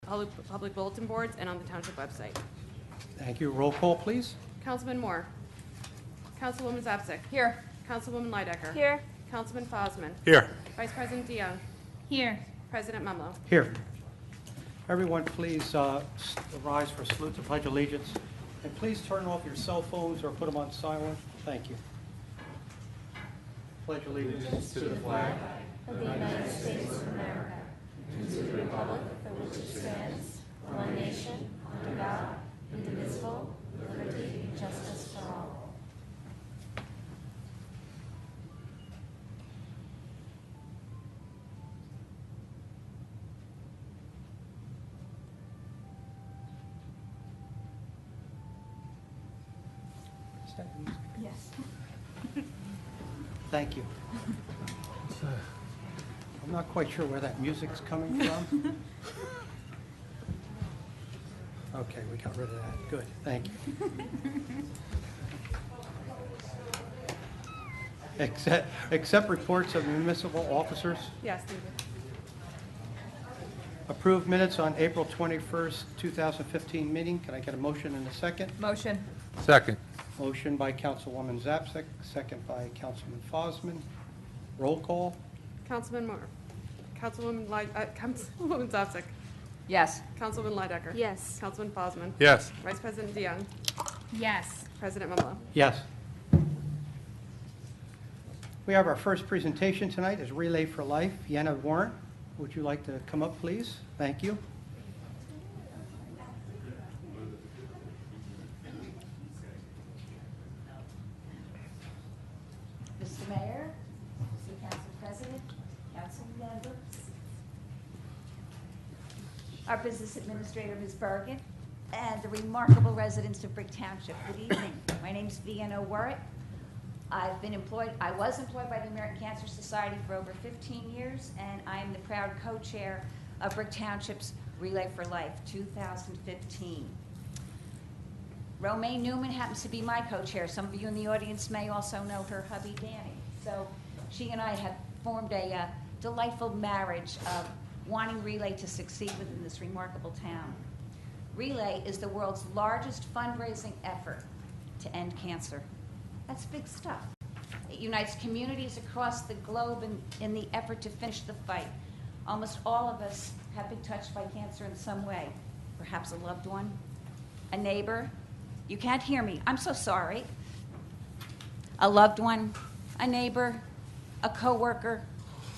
public bulletin boards, and on the township website. Thank you. Roll call, please. Councilman Moore. Councilwoman Zapsik. Here. Councilwoman Lydecker. Here. Councilman Fosman. Here. Vice President DeYoung. Here. President Mumlo. Here. Everyone, please rise for salute to Pledge Allegiance. And please turn off your cell phones or put them on silent. Thank you. Pledge allegiance to the flag of the United States of America, and to the republic for which it stands, one nation, under God, indivisible, with liberty and justice for all. Is that music? Yes. Thank you. I'm not quite sure where that music's coming from. Okay, we got rid of that. Good, thank you. Accept reports of municipal officers. Yes, thank you. Approved minutes on April 21st, 2015 meeting. Can I get a motion and a second? Motion. Second. Motion by Councilwoman Zapsik, second by Councilman Fosman. Roll call. Councilman Moore. Councilwoman Zapsik. Yes. Councilwoman Lydecker. Yes. Councilman Fosman. Yes. Vice President DeYoung. Yes. President Mumlo. Yes. We have our first presentation tonight is Relay for Life. Yenna Warren, would you like to come up, please? Thank you. Mr. Mayor, City Council President, council members, our business administrator, Ms. Bergen, and the remarkable residents of Brick Township. Good evening. My name is V.N.O. Warwick. I was employed by the American Cancer Society for over 15 years, and I am the proud co-chair of Brick Township's Relay for Life 2015. Romaine Newman happens to be my co-chair. Some of you in the audience may also know her hubby, Danny. So she and I have formed a delightful marriage of wanting Relay to succeed within this remarkable town. Relay is the world's largest fundraising effort to end cancer. That's big stuff. It unites communities across the globe in the effort to finish the fight. Almost all of us have been touched by cancer in some way. Perhaps a loved one, a neighbor. You can't hear me. I'm so sorry. A loved one, a neighbor, a coworker,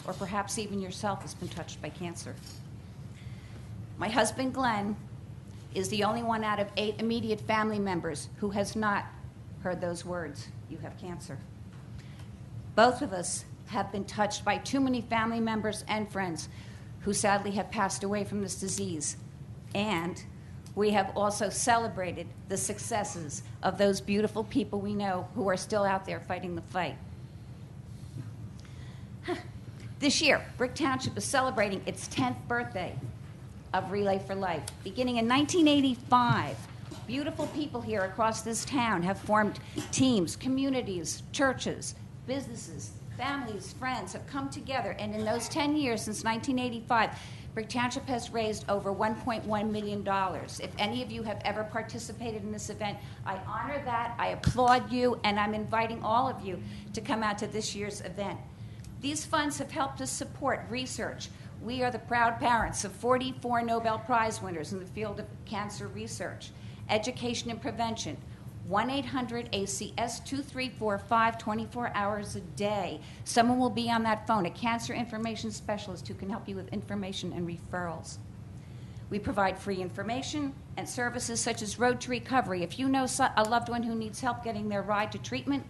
or perhaps even yourself has been touched by cancer. My husband, Glenn, is the only one out of 8 immediate family members who has not heard those words, "You have cancer." Both of us have been touched by too many family members and friends who sadly have passed away from this disease. And we have also celebrated the successes of those beautiful people we know who are still out there fighting the fight. This year, Brick Township is celebrating its 10th birthday of Relay for Life. Beginning in 1985, beautiful people here across this town have formed teams, communities, churches, businesses, families, friends have come together, and in those 10 years since 1985, Brick Township has raised over $1.1 million. If any of you have ever participated in this event, I honor that, I applaud you, and I'm inviting all of you to come out to this year's event. These funds have helped us support research. We are the proud parents of 44 Nobel Prize winners in the field of cancer research, education and prevention, 1-800-ACS-2345, 24 hours a day. Someone will be on that phone, a cancer information specialist who can help you with information and referrals. We provide free information and services such as Road to Recovery. If you know a loved one who needs help getting their ride to treatment,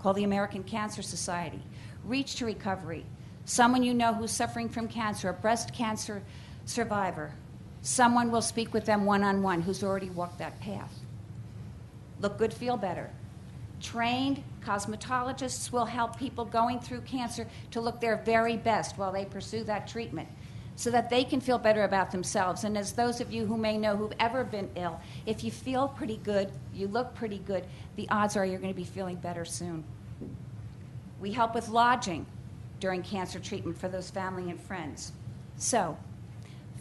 call the American Cancer Society. Reach to Recovery. Someone you know who's suffering from cancer, a breast cancer survivor. Someone will speak with them one-on-one who's already walked that path. Look Good, Feel Better. Trained cosmetologists will help people going through cancer to look their very best while they pursue that treatment so that they can feel better about themselves. And as those of you who may know who've ever been ill, if you feel pretty good, you look pretty good, the odds are you're going to be feeling better soon. We help with lodging during cancer treatment for those family and friends. So,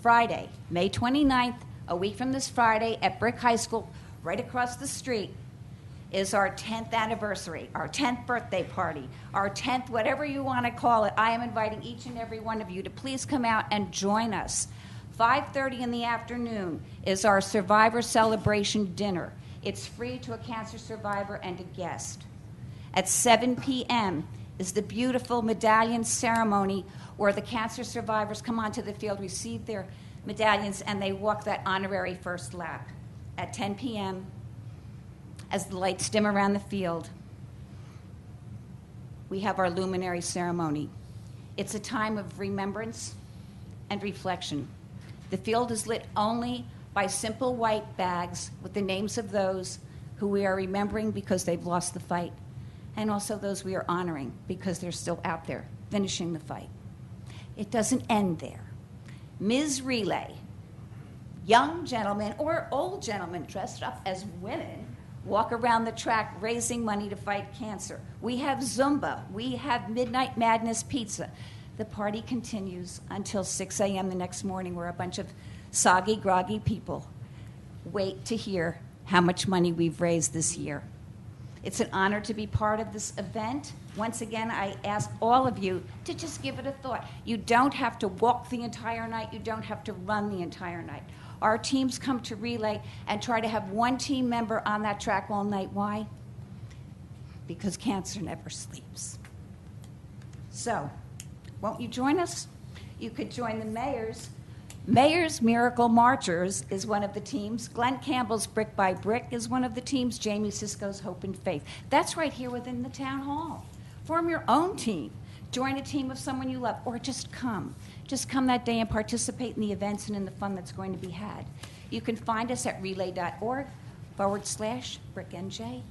Friday, May 29th, a week from this Friday, at Brick High School, right across the street, is our 10th anniversary, our 10th birthday party, our 10th, whatever you want to call it. I am inviting each and every one of you to please come out and join us. 5:30 in the afternoon is our survivor celebration dinner. It's free to a cancer survivor and a guest. At 7 p.m. is the beautiful medallion ceremony where the cancer survivors come onto the field, receive their medallions, and they walk that honorary first lap. At 10 p.m., as the lights dim around the field, we have our luminary ceremony. It's a time of remembrance and reflection. The field is lit only by simple white bags with the names of those who we are remembering because they've lost the fight, and also those we are honoring because they're still out there finishing the fight. It doesn't end there. Ms. Relay, young gentlemen or old gentlemen dressed up as women, walk around the track raising money to fight cancer. We have Zumba. We have Midnight Madness Pizza. The party continues until 6 a.m. the next morning, where a bunch of soggy, groggy people wait to hear how much money we've raised this year. It's an honor to be part of this event. Once again, I ask all of you to just give it a thought. You don't have to walk the entire night. You don't have to run the entire night. Our teams come to relay and try to have one team member on that track all night. Why? Because cancer never sleeps. So, won't you join us? You could join the Mayor's. Mayor's Miracle Marchers is one of the teams. Glenn Campbell's Brick by Brick is one of the teams. Jamie Sisko's Hope and Faith. That's right here within the town hall. Form your own team. Join a team of someone you love, or just come. Just come that day and participate in the events and in the fun that's going to be had. You can find us at relay.org/BrickNJ.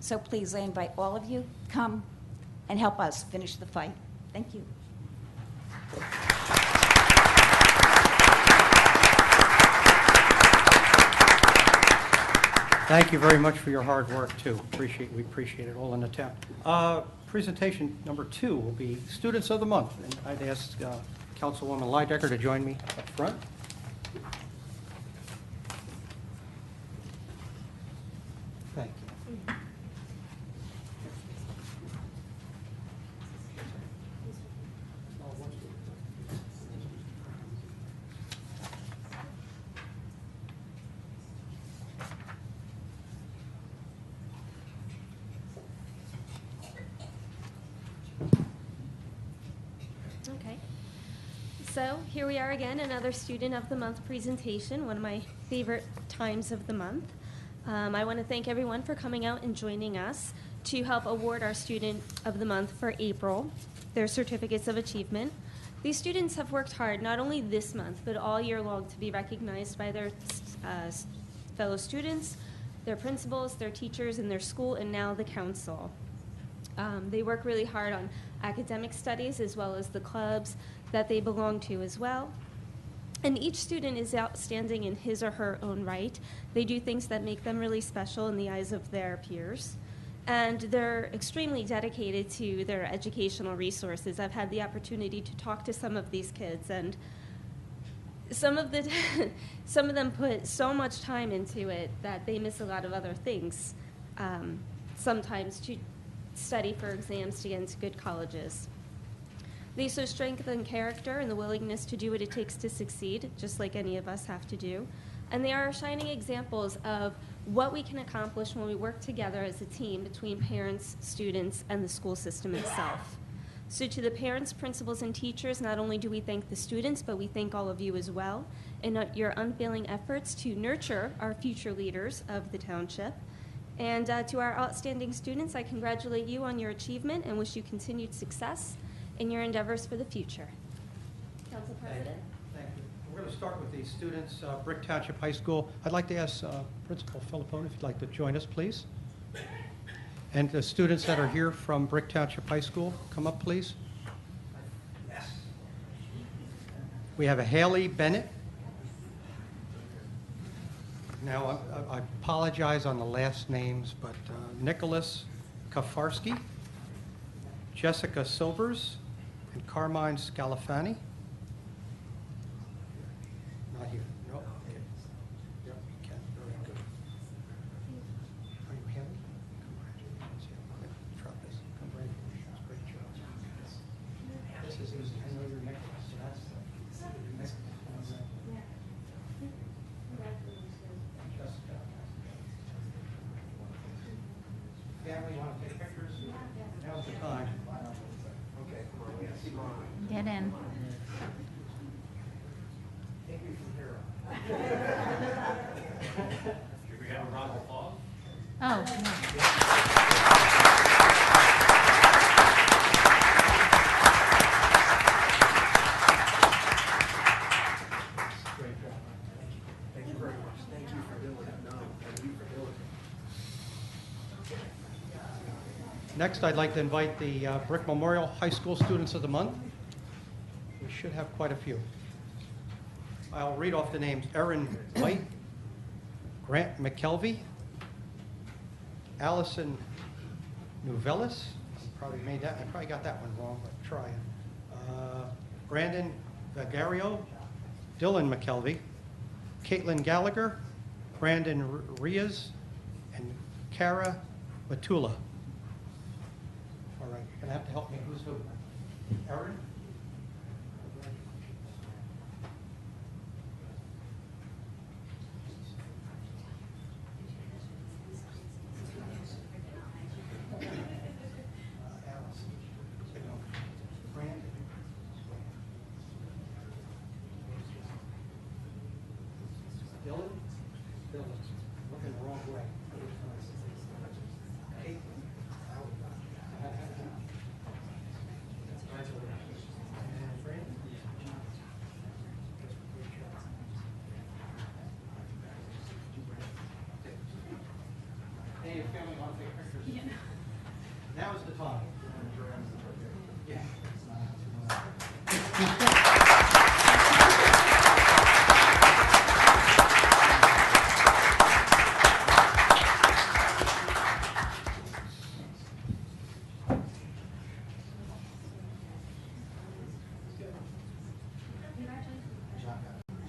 So please, I invite all of you, come and help us finish the fight. Thank you. Thank you very much for your hard work, too. We appreciate it all in the town. Presentation number 2 will be Students of the Month. And I'd ask Councilwoman Lydecker to join me up front. Thank you. Okay. So here we are again, another Student of the Month presentation, one of my favorite times of the month. I want to thank everyone for coming out and joining us to help award our Student of the Month for April, their certificates of achievement. These students have worked hard, not only this month, but all year long, to be recognized by their fellow students, their principals, their teachers in their school, and now the council. They work really hard on academic studies as well as the clubs that they belong to as well. And each student is outstanding in his or her own right. They do things that make them really special in the eyes of their peers. And they're extremely dedicated to their educational resources. I've had the opportunity to talk to some of these kids, and some of them put so much time into it that they miss a lot of other things, sometimes to study for exams to get into good colleges. They show strength and character and the willingness to do what it takes to succeed, just like any of us have to do. And they are shining examples of what we can accomplish when we work together as a team between parents, students, and the school system itself. So to the parents, principals, and teachers, not only do we thank the students, but we thank all of you as well in your unfailing efforts to nurture our future leaders of the township. And to our outstanding students, I congratulate you on your achievement and wish you continued success in your endeavors for the future. Council President. Thank you. We're going to start with the students, Brick Township High School. I'd like to ask Principal Filippone if you'd like to join us, please. And the students that are here from Brick Township High School, come up, please. Yes. We have a Haley Bennett. Now, I apologize on the last names, but Nicholas Kafarsky, Jessica Silvers, and Carmine Scalafani. it in. Should we have a round of applause? Oh, no. Great job. Thank you very much. Thank you for doing that. No, thank you for doing it. Next, I'd like to invite the Brick Memorial High School Students of the Month. We should have quite a few. I'll read off the names. Erin White, Grant McKelvey, Allison Nuvelis, probably got that one wrong, but try it. Brandon Vagario, Dylan McKelvey, Caitlin Gallagher, Brandon Riaz, and Kara Matula. All right, you're gonna have to help me. Who's who? Erin? Dylan? Dylan, looking the wrong way. Caitlin. And Brandon? Hey, your family want to take pictures? Yeah. Now is the time. Yeah.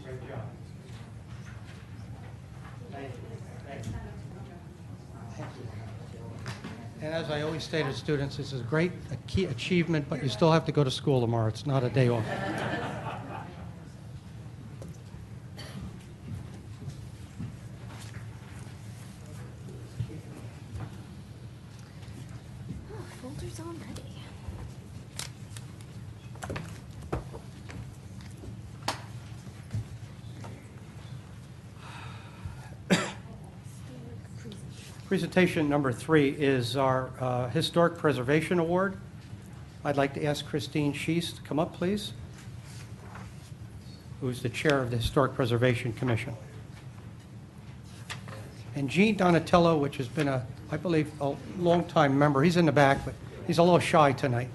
Great job. Thank you. Thank you. And as I always say to students, this is great, a key achievement, but you still have to go to school tomorrow. It's not a day off. Oh, folders already. Presentation number 3 is our Historic Preservation Award. I'd like to ask Christine Sheese to come up, please, who's the chair of the Historic Preservation Commission. And Gene Donatello, which has been, I believe, a longtime member. He's in the back, but he's a little shy tonight.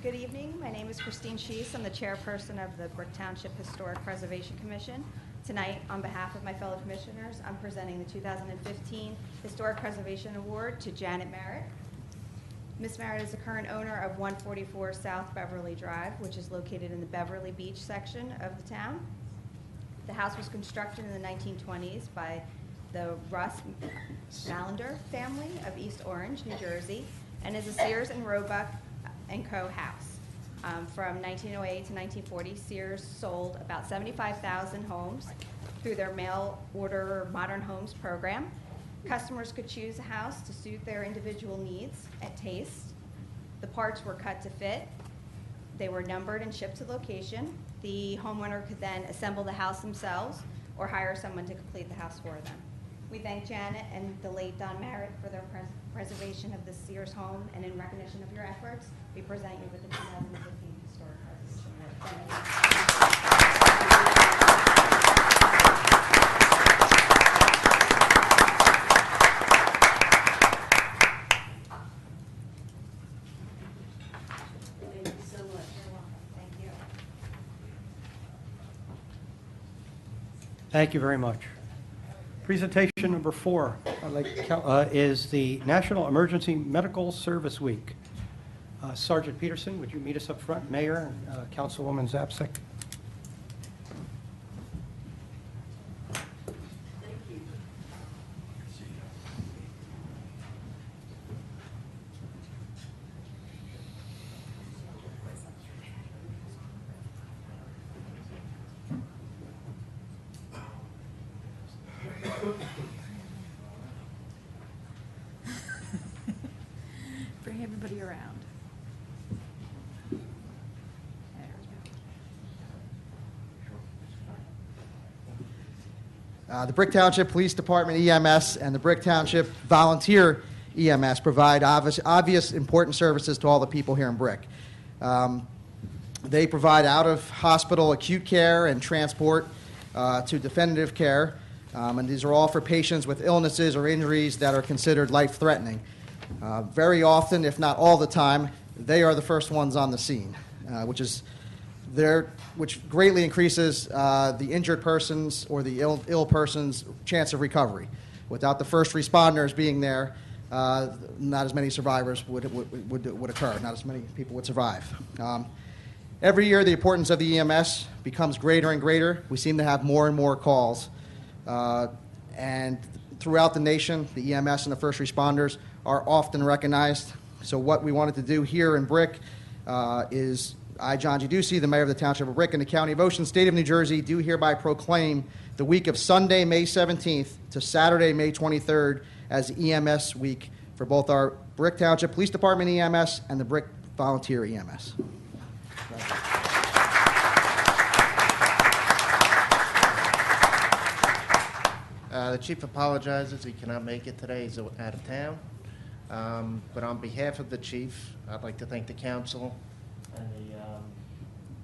Good evening. My name is Christine Sheese. I'm the chairperson of the Brick Township Historic Preservation Commission. Tonight, on behalf of my fellow commissioners, I'm presenting the 2015 Historic Preservation Award to Janet Merritt. Ms. Merritt is the current owner of 144 South Beverly Drive, which is located in the Beverly Beach section of the town. The house was constructed in the 1920s by the Russ Mallender family of East Orange, New Jersey, and is a Sears and Roebuck and Co. house. From 1908 to 1940, Sears sold about 75,000 homes through their mail order modern homes program. Customers could choose a house to suit their individual needs and taste. The parts were cut to fit. They were numbered and shipped to location. The homeowner could then assemble the house themselves or hire someone to complete the house for them. We thank Janet and the late Don Merritt for their preservation of the Sears home, and in recognition of your efforts, we present you with the 2015 Historic Preservation Award. Thank you so much. You're welcome. Thank you. Thank you very much. Presentation number 4 is the National Emergency Medical Service Week. Sergeant Peterson, would you meet us up front? Mayor and Councilwoman Zapsik. everybody around. There we go. The Brick Township Police Department EMS and the Brick Township Volunteer EMS provide obvious important services to all the people here in Brick. They provide out-of-hospital acute care and transport to definitive care, and these are all for patients with illnesses or injuries that are considered life-threatening. Very often, if not all the time, they are the first ones on the scene, which greatly increases the injured person's or the ill person's chance of recovery. Without the first responders being there, not as many survivors would occur. Not as many people would survive. Every year, the importance of the EMS becomes greater and greater. We seem to have more and more calls. And throughout the nation, the EMS and the first responders are often recognized. So what we wanted to do here in Brick is I, John G. Ducey, the mayor of the Township of Brick and the County of Ocean, State of New Jersey, do hereby proclaim the week of Sunday, May 17th to Saturday, May 23rd as EMS week for both our Brick Township Police Department EMS and the Brick Volunteer EMS. The chief apologizes he cannot make it today. He's out of town. But on behalf of the chief, I'd like to thank the council and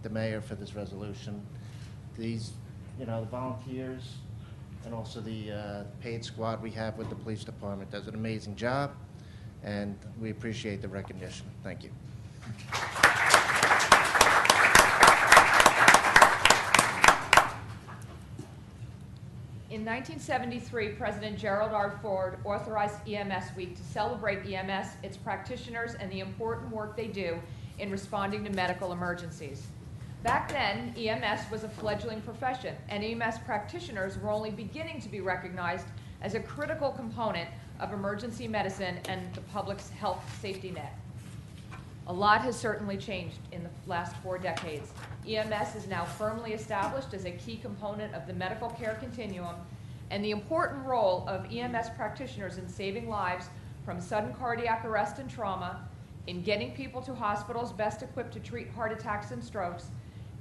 the mayor for this resolution. These, the volunteers and also the paid squad we have with the police department does an amazing job, and we appreciate the recognition. Thank you. In 1973, President Gerald R. Ford authorized EMS Week to celebrate EMS, its practitioners, and the important work they do in responding to medical emergencies. Back then, EMS was a fledgling profession, and EMS practitioners were only beginning to be recognized as a critical component of emergency medicine and the public's health safety net. A lot has certainly changed in the last 4 decades. EMS is now firmly established as a key component of the medical care continuum, and the important role of EMS practitioners in saving lives from sudden cardiac arrest and trauma, in getting people to hospitals best equipped to treat heart attacks and strokes,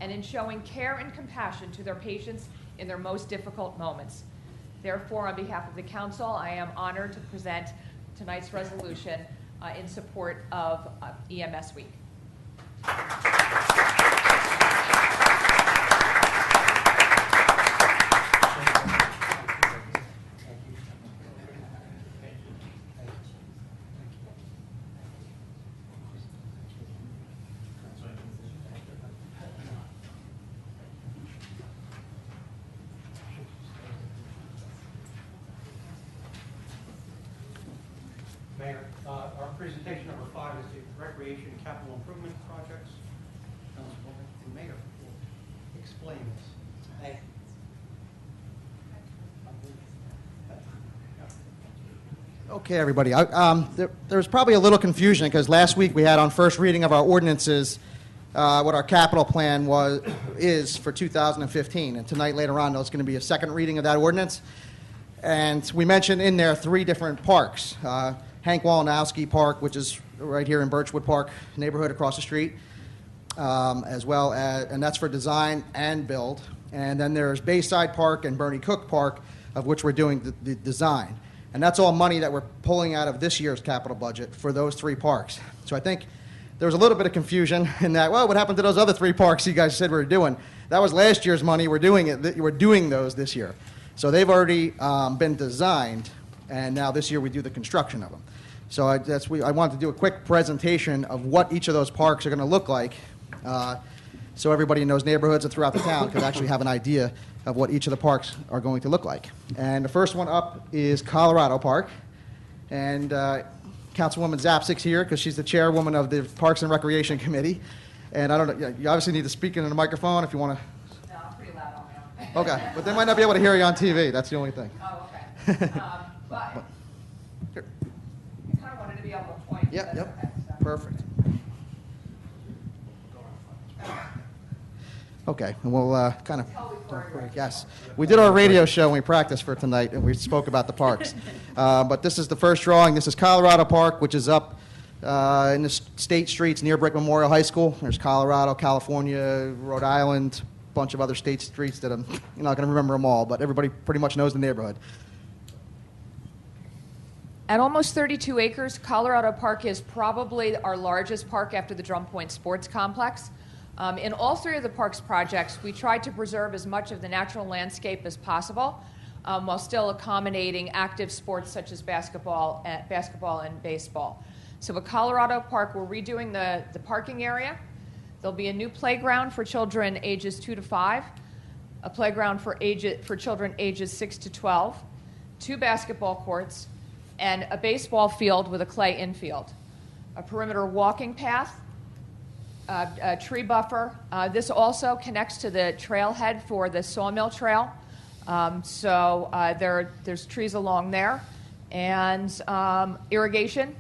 and in showing care and compassion to their patients in their most difficult moments. Therefore, on behalf of the council, I am honored to present tonight's resolution in support of EMS Week. Mayor, our presentation number 5 is the recreation capital improvement projects. Councilwoman, the mayor will explain this. Okay, everybody. There's probably a little confusion because last week we had on first reading of our ordinances what our capital plan is for 2015, and tonight later on there's going to be a second reading of that ordinance. And we mentioned in there 3 different parks. Hank Walanowski Park, which is right here in Birchwood Park neighborhood across the street, as well as, and that's for design and build. And then there's Bayside Park and Bernie Cook Park, of which we're doing the design. And that's all money that we're pulling out of this year's capital budget for those 3 parks. So I think there was a little bit of confusion in that, well, what happened to those other 3 parks you guys said we were doing? That was last year's money. We're doing those this year. So they've already been designed, and now this year we do the construction of them. So I wanted to do a quick presentation of what each of those parks are going to look like, so everybody in those neighborhoods and throughout the town could actually have an idea of what each of the parks are going to look like. And the first one up is Colorado Park, and Councilwoman Zapsik's here because she's the chairwoman of the Parks and Recreation Committee. And I don't know, you obviously need to speak into the microphone if you want to. No, I'm pretty loud on my own. Okay, but they might not be able to hear you on TV. That's the only thing. Oh, okay. But Here. I kind of wanted to be able to point. Yep, That's yep. okay, so. Perfect. Okay, and we'll kind of, yes. We did our radio show and we practiced for tonight, and we spoke about the parks. But this is the first drawing. This is Colorado Park, which is up in the state streets near Brick Memorial High School. There's Colorado, California, Rhode Island, a bunch of other state streets that you're not going to remember them all, but everybody pretty much knows the neighborhood. At almost 32 acres, Colorado Park is probably our largest park after the Drum Point Sports Complex. In all three of the park's projects, we tried to preserve as much of the natural landscape as possible, while still accommodating active sports such as basketball and baseball. So at Colorado Park, we're redoing the parking area. There'll be a new playground for children ages 2 to 5, a playground for children ages 6 to 12, 2 basketball courts, and a baseball field with a clay infield, a perimeter walking path, a tree buffer. This also connects to the trailhead for the Sawmill Trail. There's trees along there, and irrigation.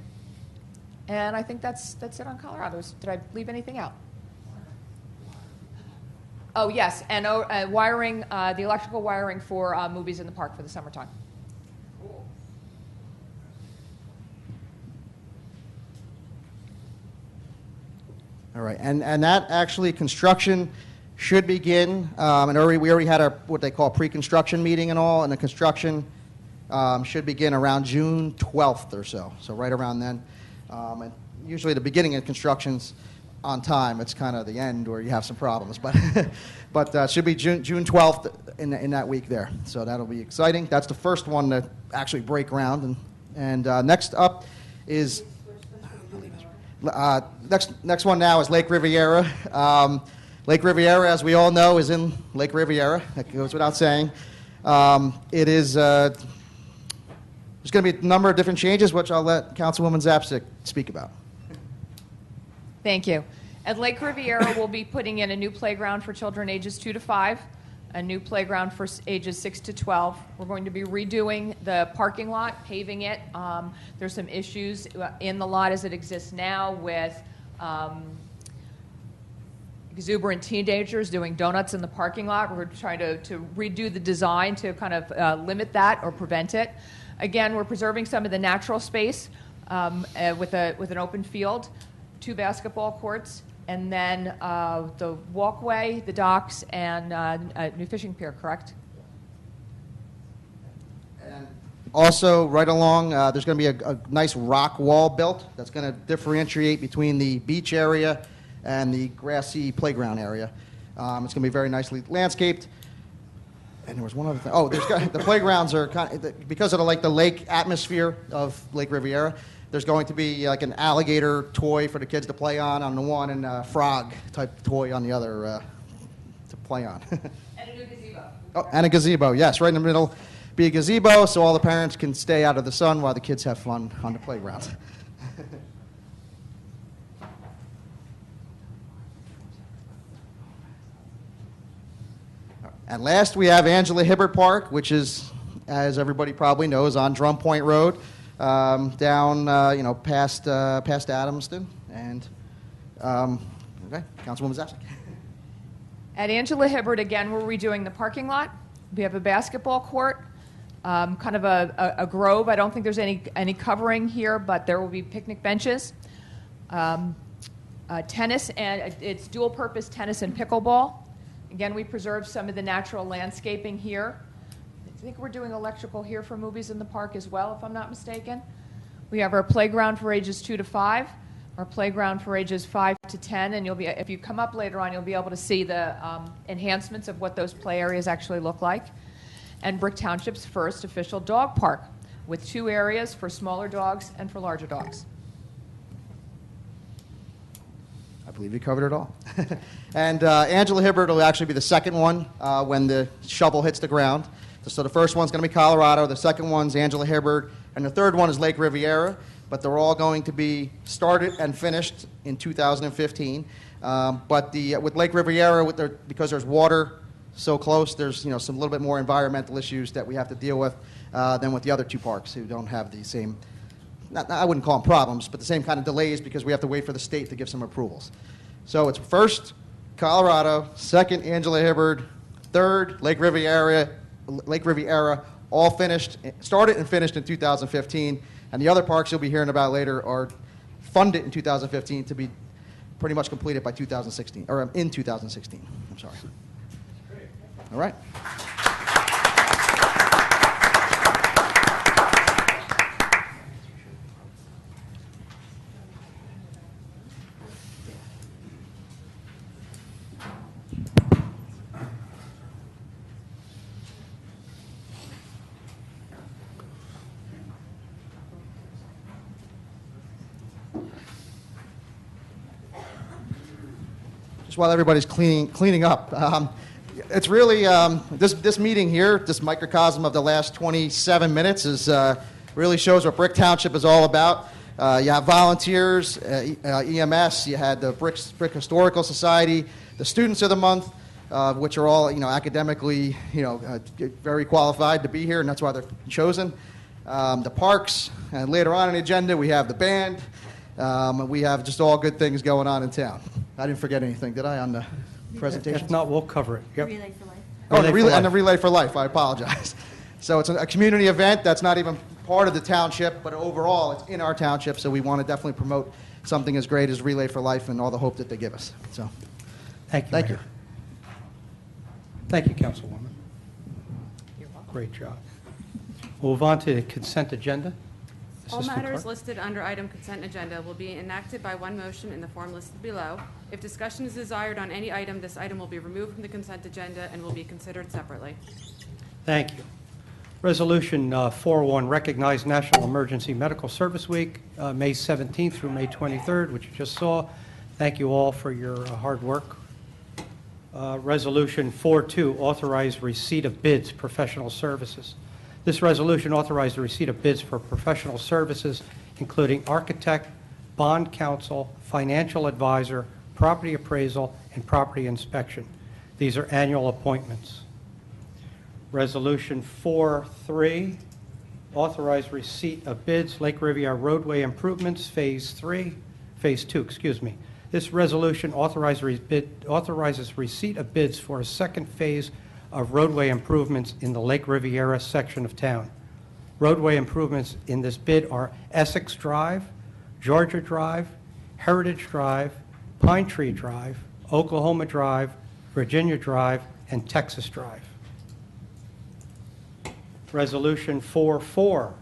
And I think that's it on Colorado. Did I leave anything out? Oh, yes, and wiring, the electrical wiring for movies in the park for the summertime. All right, and that actually construction should begin, and we already had our what they call pre-construction meeting and all, and the construction should begin around June 12th or so right around then. And usually the beginning of construction's on time. It's kind of the end where you have some problems, but it should be June 12th in that week there. So that'll be exciting. That's the first one to actually break ground, and next up is. Next one now is Lake Riviera. Lake Riviera, as we all know, is in Lake Riviera. That goes without saying. It is there's going to be a number of different changes, which I'll let Councilwoman Zapcic speak about. Thank you. At Lake Riviera, we'll be putting in a new playground for children ages 2 to 5, a new playground for ages 6 to 12. We're going to be redoing the parking lot, paving it. There's some issues in the lot as it exists now with exuberant teenagers doing donuts in the parking lot. We're trying to redo the design to kind of limit that or prevent it. Again, we're preserving some of the natural space with an open field, 2 basketball courts, and then the walkway, the docks, and a new fishing pier, correct? And also, right along, there's going to be a nice rock wall built that's going to differentiate between the beach area and the grassy playground area. It's going to be very nicely landscaped. And there was one other thing. Oh, the playgrounds are kind of, because of the lake atmosphere of Lake Riviera. There's going to be like an alligator toy for the kids to play on the one, and a frog type toy on the other to play on. And a new gazebo. Oh, and a gazebo, yes, right in the middle. Be a gazebo so all the parents can stay out of the sun while the kids have fun on the playground. And last, we have Angela Hibbert Park, which is, as everybody probably knows, on Drum Point Road. Down, past Adamston, and okay, Councilwoman Zapcic. At Angela Hibbert, again, we're redoing the parking lot. We have a basketball court, kind of a grove. I don't think there's any covering here, but there will be picnic benches, tennis, and it's dual-purpose tennis and pickleball. Again, we preserve some of the natural landscaping here. I think we're doing electrical here for movies in the park as well, if I'm not mistaken. We have our playground for ages 2 to 5, our playground for ages 5 to 10, and if you come up later on, you'll be able to see the enhancements of what those play areas actually look like. And Brick Township's first official dog park, with 2 areas for smaller dogs and for larger dogs. I believe you covered it all. And Angela Hibbert will actually be the second one when the shovel hits the ground. So the first one's going to be Colorado, the second one's Angela Hibbert, and the third one is Lake Riviera, but they're all going to be started and finished in 2015. But with Lake Riviera, because there's water so close, there's some little bit more environmental issues that we have to deal with than with the other 2 parks who don't have the same, I wouldn't call them problems, but the same kind of delays because we have to wait for the state to give some approvals. So it's first Colorado, second Angela Hibbert, third Lake Riviera, all started and finished in 2015, and the other parks you'll be hearing about later are fund it in 2015 to be pretty much completed by 2016, or in 2016. I'm sorry. All right. Just while everybody's cleaning up, it's really this meeting here, this microcosm of the last 27 minutes, is really shows what Brick Township is all about. You have volunteers, EMS. You had the Brick Historical Society, the Students of the Month, which are all academically very qualified to be here, and that's why they're chosen. The parks, and later on in the agenda we have the band. We have just all good things going on in town. I didn't forget anything, did I, on the presentation? If not, we'll cover it. Yep. Relay for Life. Oh, Relay for and the Life. Relay for Life, I apologize. So it's a community event that's not even part of the township, but overall it's in our township, so we want to definitely promote something as great as Relay for Life and all the hope that they give us. So, Thank you, thank Mayor. you. Thank you, Councilwoman. Great job. We'll move on to the consent agenda. All Assistant matters Clerk. listed under item consent agenda will be enacted by one motion in the form listed below. If discussion is desired on any item, this item will be removed from the consent agenda and will be considered separately. Thank you. Resolution 401, recognize National Emergency Medical Service Week, May 17th through May 23rd, which you just saw. Thank you all for your hard work. Resolution 42, authorize receipt of bids, professional services. This resolution authorized the receipt of bids for professional services, including architect, bond counsel, financial advisor, property appraisal, and property inspection. These are annual appointments. Resolution 4-3, authorize receipt of bids, Lake Riviera roadway improvements, Phase 2. This resolution authorizes receipt of bids for a second phase of roadway improvements in the Lake Riviera section of town. Roadway improvements in this bid are Essex Drive, Georgia Drive, Heritage Drive, Pine Tree Drive, Oklahoma Drive, Virginia Drive, and Texas Drive. Resolution 4-4,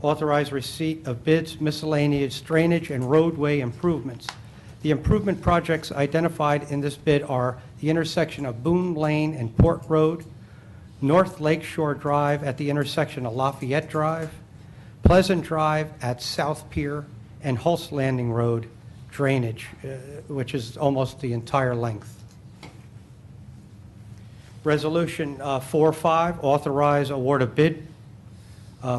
authorize receipt of bids, miscellaneous drainage and roadway improvements. The improvement projects identified in this bid are the intersection of Boone Lane and Port Road, North Lakeshore Drive at the intersection of Lafayette Drive, Pleasant Drive at South Pier, and Hulse Landing Road drainage, which is almost the entire length. Resolution 4-5, authorize award of bid,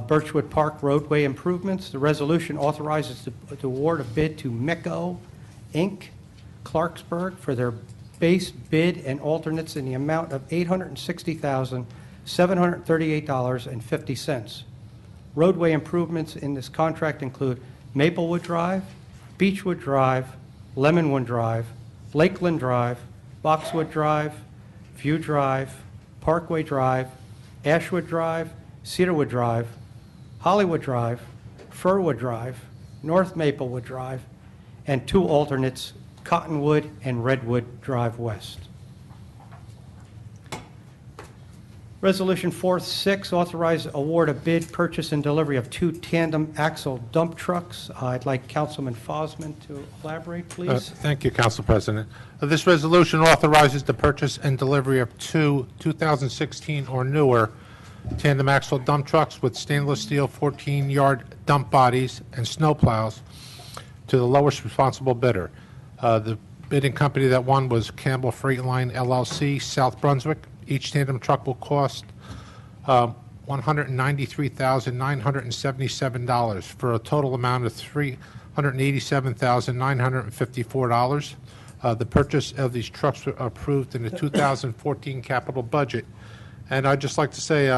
Birchwood Park roadway improvements. The resolution authorizes the award of bid to Micco, Inc., Clarksburg, for their base bid and alternates in the amount of $860,738.50. Roadway improvements in this contract include Maplewood Drive, Beechwood Drive, Lemonwood Drive, Lakeland Drive, Boxwood Drive, View Drive, Parkway Drive, Ashwood Drive, Cedarwood Drive, Hollywood Drive, Furwood Drive, North Maplewood Drive, and two alternates, Cottonwood and Redwood Drive West. Resolution 4-6, authorize award of bid, purchase, and delivery of two tandem axle dump trucks. I'd like Councilman Fosman to elaborate, please. Thank you, Council President. This resolution authorizes the purchase and delivery of two 2016 or newer tandem axle dump trucks with stainless steel 14-yard dump bodies and snow plows to the lowest responsible bidder. The bidding company that won was Campbell Freight Line LLC, South Brunswick. Each tandem truck will cost $193,977 for a total amount of $387,954. The purchase of these trucks were approved in the 2014 capital budget. And I'd just like to say,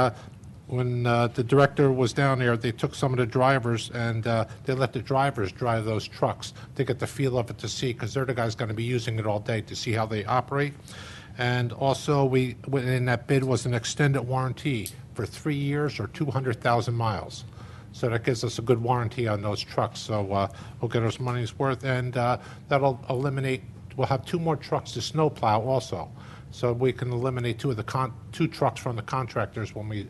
when the director was down there, they took some of the drivers and they let the drivers drive those trucks to get the feel of it to see, because they're the guys going to be using it all day to see how they operate. And also, in that bid was an extended warranty for 3 years or 200,000 miles. So that gives us a good warranty on those trucks. So we'll get our money's worth, and that'll eliminate, we'll have 2 more trucks to snowplow also. So we can eliminate 2 trucks from the contractors when we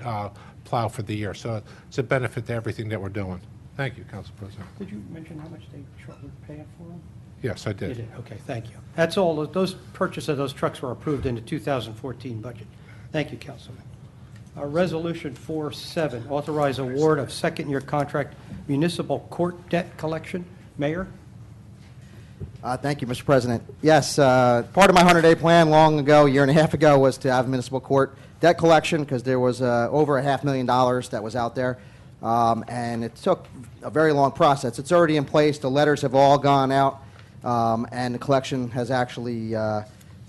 plow for the year. So it's a benefit to everything that we're doing. Thank you, Council President. Did you mention how much they were paying for them? Yes, I You did. did, okay, thank you. That's all, those purchase of those trucks were approved in the 2014 budget. Thank you, Councilman. Resolution 4-7, authorize award of second-year contract municipal court debt collection. Mayor? Thank you, Mr. President. Yes, part of my 100-day plan long ago, a year and a half ago, was to have municipal court debt collection because there was over $500,000 that was out there, and it took a very long process. It's already in place. The letters have all gone out, and the collection has actually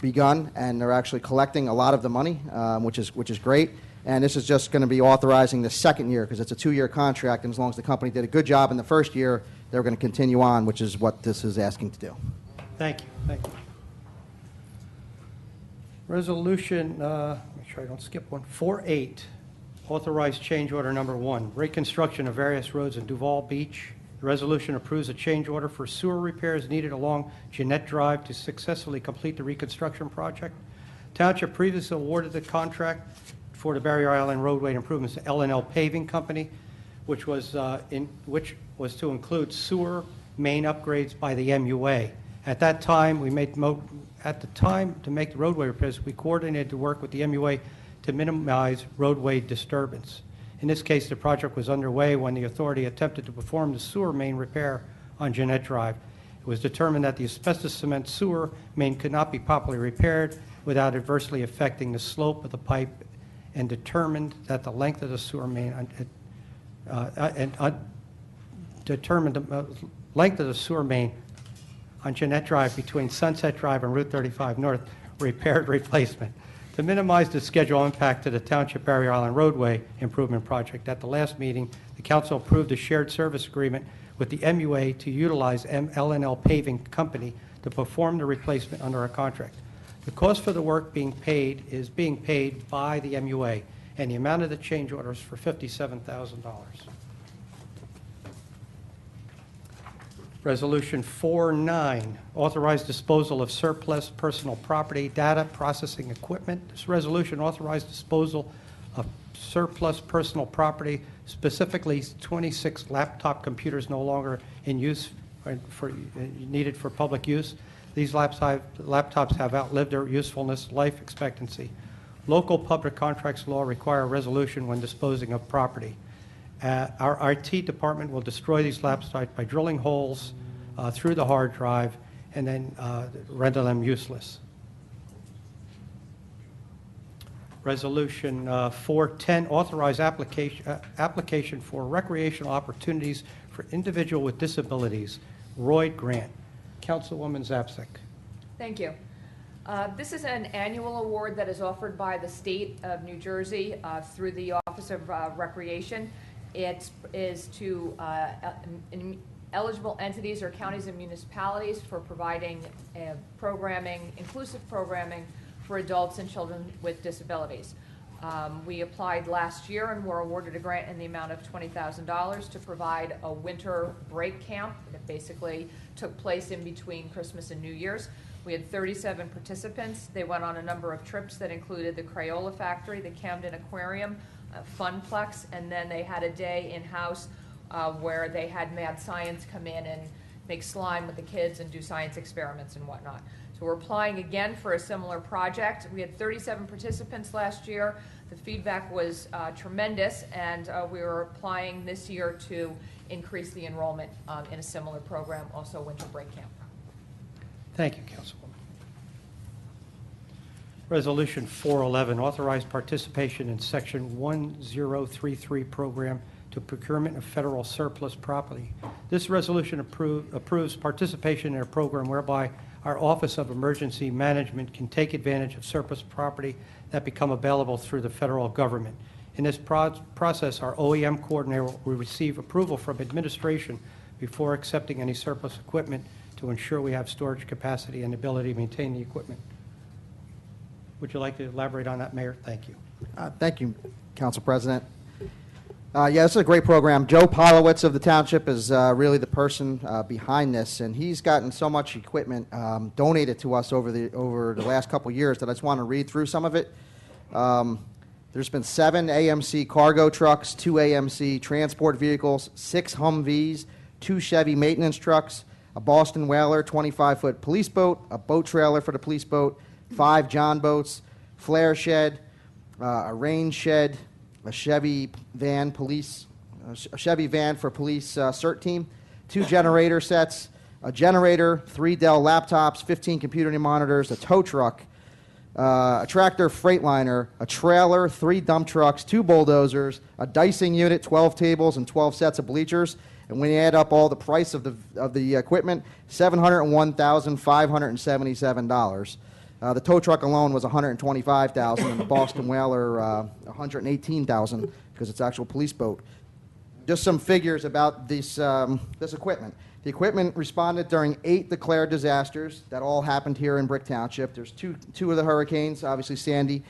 begun, and they're actually collecting a lot of the money, which is great. And this is just going to be authorizing the second year because it's a 2-year contract, and as long as the company did a good job in the first year, they're going to continue on, which is what this is asking to do. Thank you, thank you. Resolution, make sure I don't skip one, 4-8, authorize change order number 1, reconstruction of various roads in Duval Beach. The resolution approves a change order for sewer repairs needed along Jeanette Drive to successfully complete the reconstruction project. Township previously awarded the contract for the Barrier Island roadway improvements to L&L Paving Company, which was to include sewer main upgrades by the MUA. At that time, to make the roadway repairs, we coordinated to work with the MUA to minimize roadway disturbance. In this case, the project was underway when the authority attempted to perform the sewer main repair on Jeanette Drive. It was determined that the asbestos cement sewer main could not be properly repaired without adversely affecting the slope of the pipe, and determined that the length of the sewer main on Jeanette Drive between Sunset Drive and Route 35 North repaired replacement. To minimize the schedule impact to the Township Barrier Island roadway improvement project, at the last meeting, the council approved a shared service agreement with the MUA to utilize L&L Paving Company to perform the replacement under our contract. The cost for the work is being paid by the MUA, and the amount of the change order is for $57,000. Resolution 4-9, authorize disposal of surplus personal property, data processing equipment. This resolution authorized disposal of surplus personal property, specifically 26 laptop computers no longer in use, needed for public use. These laptops have outlived their usefulness life expectancy. Local public contracts law require a resolution when disposing of property. Our IT department will destroy these laptops by drilling holes through the hard drive and then render them useless. Resolution 410, authorize application for recreational opportunities for individual with disabilities, Royd Grant. Councilwoman Zapsik. Thank you. This is an annual award that is offered by the state of New Jersey through the Office of Recreation. It is to eligible entities or counties and municipalities for providing programming, inclusive programming for adults and children with disabilities. We applied last year and were awarded a grant in the amount of $20,000 to provide a winter break camp that basically took place in between Christmas and New Year's. We had 37 participants. They went on a number of trips that included the Crayola Factory, the Camden Aquarium, Funplex, and then they had a day in-house where they had Mad Science come in and make slime with the kids and do science experiments and whatnot. So we're applying again for a similar project. We had 37 participants last year. The feedback was tremendous, and we are applying this year to increase the enrollment in a similar program, also winter break camp. Thank you, Councilwoman. Resolution 411, authorize participation in Section 1033 program to procurement of federal surplus property. This resolution approves participation in a program whereby our Office of Emergency Management can take advantage of surplus property that become available through the federal government. In this process, our OEM coordinator will receive approval from administration before accepting any surplus equipment to ensure we have storage capacity and ability to maintain the equipment. Would you like to elaborate on that, Mayor? Thank you. Thank you, Council President. Yeah, this is a great program. Joe Polowitz of the Township is really the person behind this, and he's gotten so much equipment donated to us over the last couple years that I just want to read through some of it. There's been 7 AMC cargo trucks, 2 AMC transport vehicles, 6 Humvees, 2 Chevy maintenance trucks, a Boston Whaler 25-foot police boat, a boat trailer for the police boat, 5 John boats, flare shed, a rain shed, a Chevy van for police CERT team, 2 generator sets, a generator, 3 Dell laptops, 15 computer monitors, a tow truck, a tractor Freightliner, a trailer, 3 dump trucks, 2 bulldozers, a dicing unit, 12 tables, and 12 sets of bleachers. And when you add up all the price of the equipment, $701,577. The tow truck alone was $125,000, and the Boston Whaler $118,000 because it's actual police boat. Just some figures about this equipment. The equipment responded during 8 declared disasters that all happened here in Brick Township. There's two of the hurricanes, obviously Sandy,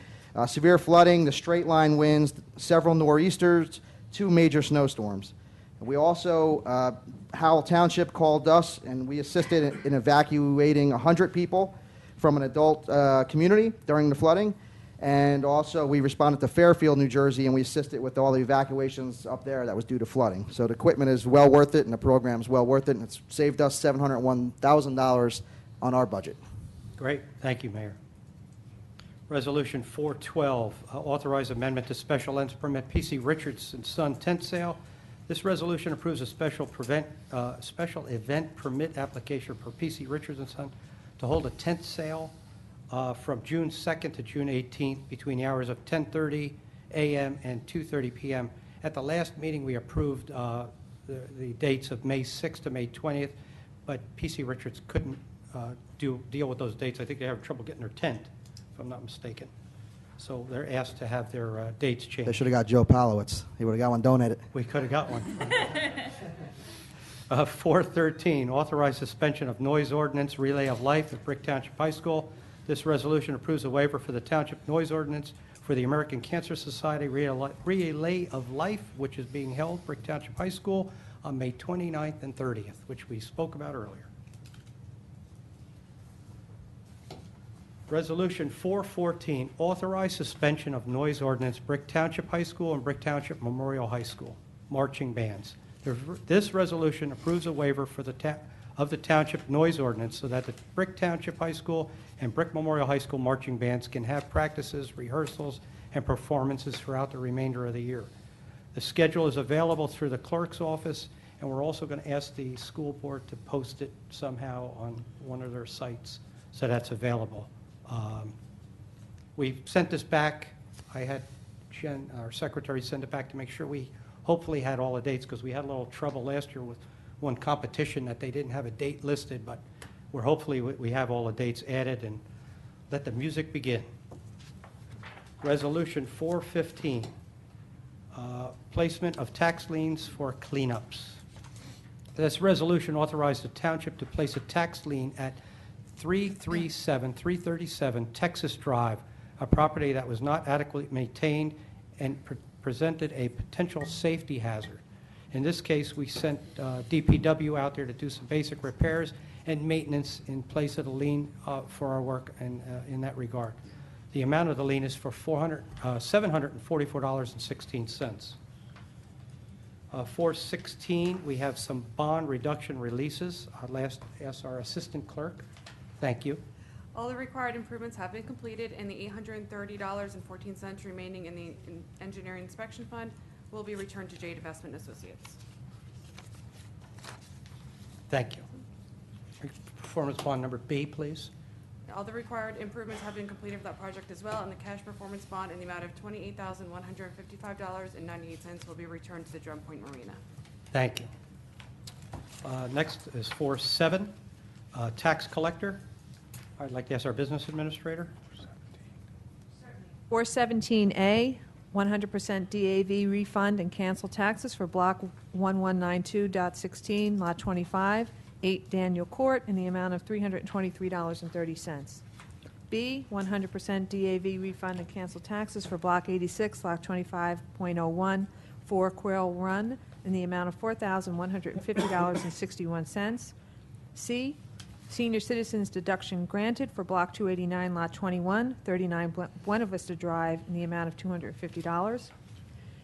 severe flooding, the straight line winds, several nor'easters, 2 major snowstorms. We also, Howell Township called us, and we assisted in evacuating 100 people from an adult community during the flooding. And also, we responded to Fairfield, New Jersey, and we assisted with all the evacuations up there that was due to flooding. So the equipment is well worth it, and the program is well worth it, and it's saved us $701,000 on our budget. Great. Thank you, Mayor. Resolution 412, authorize amendment to special ends permit P.C. Richards and Son tent sale. This resolution approves a special event permit application for P.C. Richards and Son to hold a tent sale from June 2nd to June 18th between the hours of 10:30 a.m. and 2:30 p.m. At the last meeting, we approved the dates of May 6th to May 20th, but P.C. Richards couldn't deal with those dates. I think they have trouble getting their tent, if I'm not mistaken. So they're asked to have their dates changed. They should have got Joe Polowitz. He would have got one donated. We could have got one. 413, authorize suspension of noise ordinance relay of life at Brick Township High School. This resolution approves a waiver for the Township noise ordinance for the American Cancer Society Relay of Life, which is being held Brick Township High School on May 29th and 30th, which we spoke about earlier. Resolution 414, authorize suspension of noise ordinance Brick Township High School and Brick Township Memorial High School, marching bands. This resolution approves a waiver for the Township noise ordinance so that the Brick Township High School and Brick Memorial High School marching bands can have practices, rehearsals, and performances throughout the remainder of the year. The schedule is available through the clerk's office, and we're also going to ask the school board to post it somehow on one of their sites so that's available. We sent this back. I had Jen, our secretary, send it back to make sure we hopefully had all the dates, because we had a little trouble last year with one competition that they didn't have a date listed, but hopefully we have all the dates added, and let the music begin. Resolution 415, placement of tax liens for cleanups. This resolution authorized the township to place a tax lien at 337 Texas Drive, a property that was not adequately maintained and presented a potential safety hazard. In this case, we sent DPW out there to do some basic repairs and maintenance in place of the lien for our work and in that regard. The amount of the lien is for $744.16. 416, we have some bond reduction releases. I'll ask our assistant clerk. Thank you. All the required improvements have been completed, and the $830.14 remaining in the engineering inspection fund will be returned to Jade Investment Associates. Thank you. Performance bond number B, please. All the required improvements have been completed for that project as well, and the cash performance bond in the amount of $28,155.98 will be returned to the Drum Point Marina. Thank you. Next is 47, tax collector. I'd like to ask our business administrator. 417A, 100% DAV refund and cancel taxes for Block 1192.16, Lot 25, 8 Daniel Court, in the amount of $323.30. B, 100% DAV refund and cancel taxes for Block 86, Lot 25.01, 4 Quail Run in the amount of $4,150.61. C, senior citizens deduction granted for Block 289, Lot 21, 39 Buena Vista Drive in the amount of $250.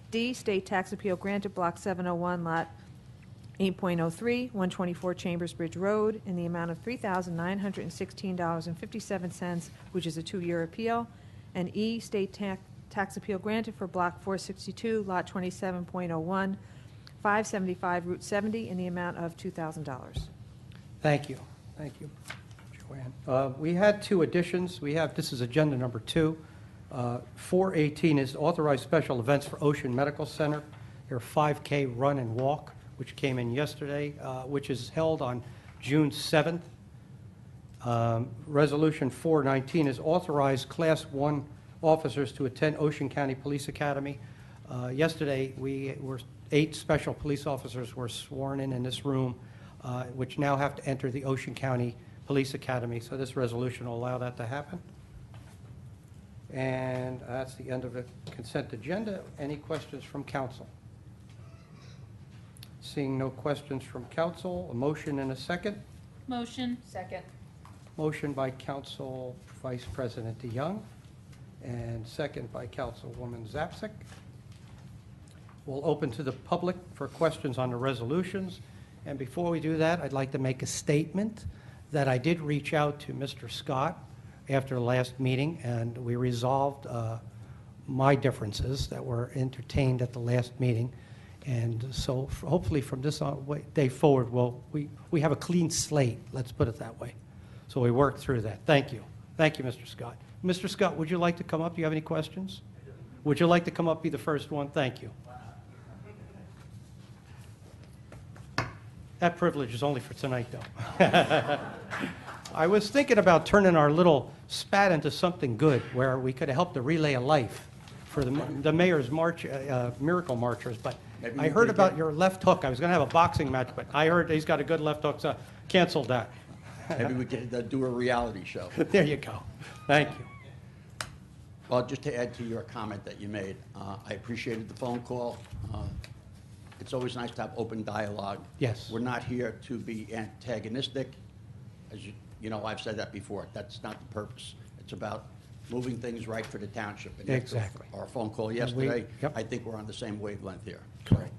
D, state tax appeal granted Block 701, Lot 8.03, 124 Chambers Bridge Road in the amount of $3,916.57, which is a 2-year appeal. And E, state tax appeal granted for Block 462, Lot 27.01, 575 Route 70 in the amount of $2,000. Thank you. Thank you, Joanne. We had 2 additions. This is agenda number 2. 418 is authorized special events for Ocean Medical Center, their 5K run and walk, which came in yesterday, which is held on June 7th. Resolution 419 is authorized Class 1 officers to attend Ocean County Police Academy. Yesterday, 8 special police officers were sworn in this room, which now have to enter the Ocean County Police Academy. So this resolution will allow that to happen. And that's the end of the consent agenda. Any questions from council? Seeing no questions from council, a motion and a second. Motion. Second. Motion by Council Vice President DeYoung and second by Councilwoman Zapsik. We'll open to the public for questions on the resolutions. And before we do that, I'd like to make a statement that I did reach out to Mr. Scott after the last meeting, and we resolved my differences that were entertained at the last meeting. And so hopefully from this day forward, we have a clean slate, let's put it that way. So we worked through that. Thank you. Thank you, Mr. Scott. Mr. Scott, would you like to come up? Do you have any questions? Would you like to come up, be the first one? Thank you. That privilege is only for tonight, though. I was thinking about turning our little spat into something good where we could have helped the Relay of Life for the mayor's march, miracle marchers, but I heard about your left hook. I was going to have a boxing match, but I heard he's got a good left hook, so canceled that. Maybe we could do a reality show. There you go. Thank you. Well, just to add to your comment that you made, I appreciated the phone call. It's always nice to have open dialogue. Yes. We're not here to be antagonistic. As you know, I've said that before. That's not the purpose. It's about moving things right for the township. And Exactly. Our phone call yesterday, I think we're on the same wavelength here. Correct.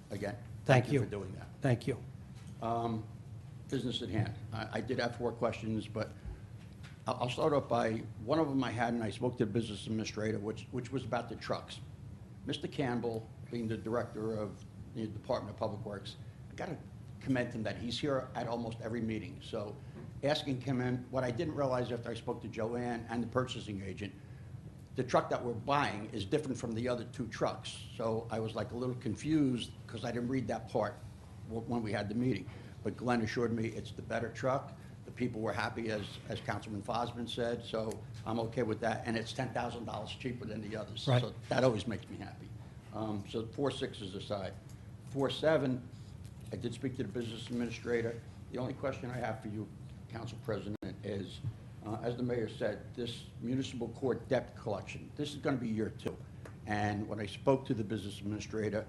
So, again, Thank you for doing that. Thank you. Business at hand. I did have 4 questions, but I'll start off by, one of them I had, and I spoke to the business administrator, which was about the trucks. Mr. Campbell, being the director of the Department of Public Works, I got to commend him that he's here at almost every meeting. So asking him in, what I didn't realize after I spoke to Joanne and the purchasing agent, the truck that we're buying is different from the other 2 trucks. So I was like a little confused because I didn't read that part when we had the meeting. But Glenn assured me it's the better truck. The people were happy, as Councilman Fosman said, so I'm okay with that. And it's $10,000 cheaper than the others. Right. So that always makes me happy. So 4.6 is aside. 4.7, I did speak to the business administrator. The only question I have for you, Council President, is, as the mayor said, this municipal court debt collection, this is going to be year 2. And when I spoke to the business administrator,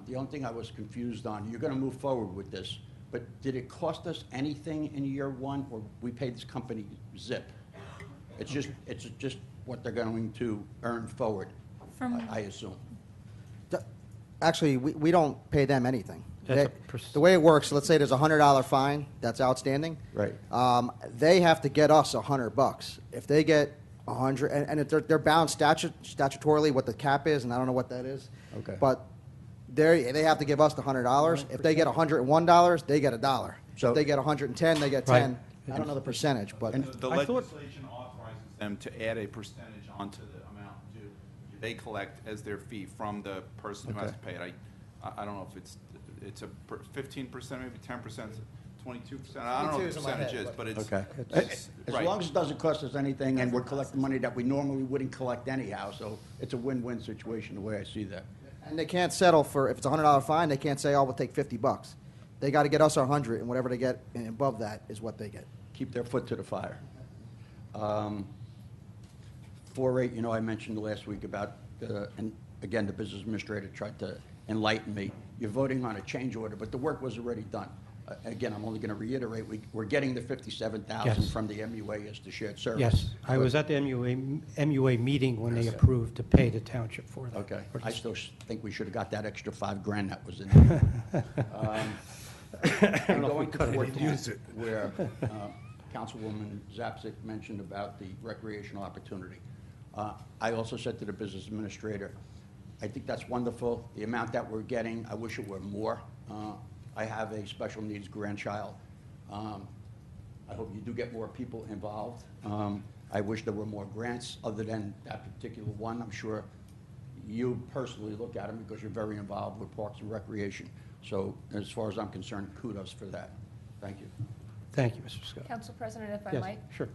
the only thing I was confused on, you're going to move forward with this, but did it cost us anything in year 1, or we paid this company zip? It's just what they're going to earn forward, I assume. Actually, we don't pay them anything. That's The way it works, let's say there's a $100 fine that's outstanding. Right. They have to get us $100. If they get 100, and if they're bound statutorily what the cap is, and I don't know what that is. Okay. But they have to give us the $100. If they get $101, they get $1. So- If they get 110, they get Right. 10. I don't know the percentage, but The I thought- legislation authorizes them to add a percentage onto the amount due. They collect as their fee from the person who has to pay it. I don't know if it's a 15%, maybe 10%, 22%. I don't know what 22 the is in my percentage head, is, but it's. Okay. it's- As right. long as it doesn't cost us anything, and we're collecting money that we normally wouldn't collect anyhow, so it's a win-win situation, the way I see that. and they can't settle for, if it's a $100 fine, they can't say, oh, we'll take $50. They got to get us our 100, and whatever they get above that is what they get. Keep their foot to the fire. 4.8, I mentioned last week about, and again, the business administrator tried to enlighten me. You're voting on a change order, but the work was already done. Again, I'm only going to reiterate, we're getting the $57,000 Yes. from the MUA as the shared service. Yes, I was at the MUA meeting when they approved to pay the township for that. Okay, for the I still think we should have got that extra $5,000 that was in there. And going to 14, where Councilwoman Zapsik mentioned about the recreational opportunity. I also said to the business administrator, I think that's wonderful. The amount that we're getting, I wish it were more. I have a special needs grandchild. I hope you do get more people involved. I wish there were more grants other than that particular one. I'm sure you personally look at them because you're very involved with Parks and Recreation. So as far as I'm concerned, kudos for that. Thank you. Thank you, Mr. Scott. Council President, if I Yes, might? sure.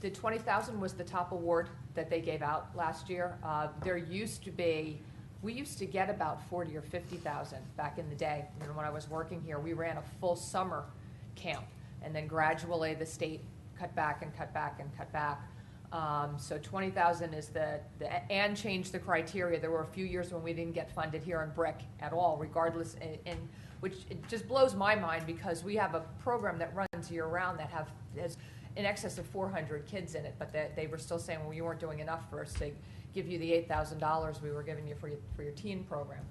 The 20,000 was the top award that they gave out last year. There used to be, we used to get about 40 or 50,000 back in the day. You know, when I was working here, we ran a full summer camp, and then gradually the state cut back and cut back and cut back. So 20,000 is and changed the criteria. There were a few years when we didn't get funded here in Brick at all, regardless, and which it just blows my mind because we have a program that runs year-round that has in excess of 400 kids in it, but they were still saying, well, you weren't doing enough for us to give you the $8,000 we were giving you for your teen program.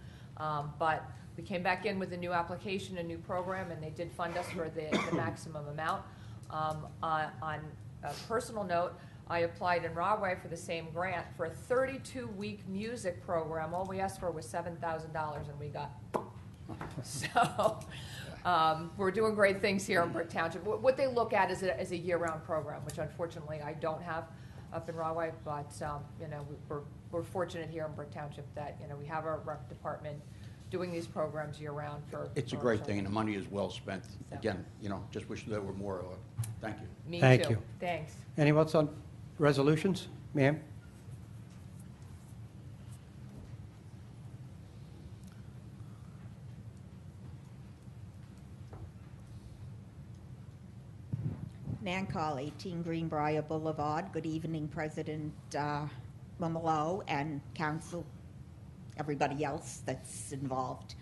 But we came back in with a new application, a new program, and they did fund us for the maximum amount. On a personal note, I applied in Rahway for the same grant for a 32-week music program. All we asked for was $7,000, and we got. So we're doing great things here in Brick Township. What they look at is a year-round program, which unfortunately I don't have up in Rahway, but you know, we're fortunate here in Brick Township that, you know, we have our rec department doing these programs year-round for. It's a for great our thing, and the children. money is well spent. So. Again, you know, just wish there were more of it. Thank you. Me Thank too. you. Thanks. Anyone else on resolutions? Ma'am? Nan Call, 18 Greenbrier Boulevard. Good evening, President Momolo and Council, everybody else that's involved.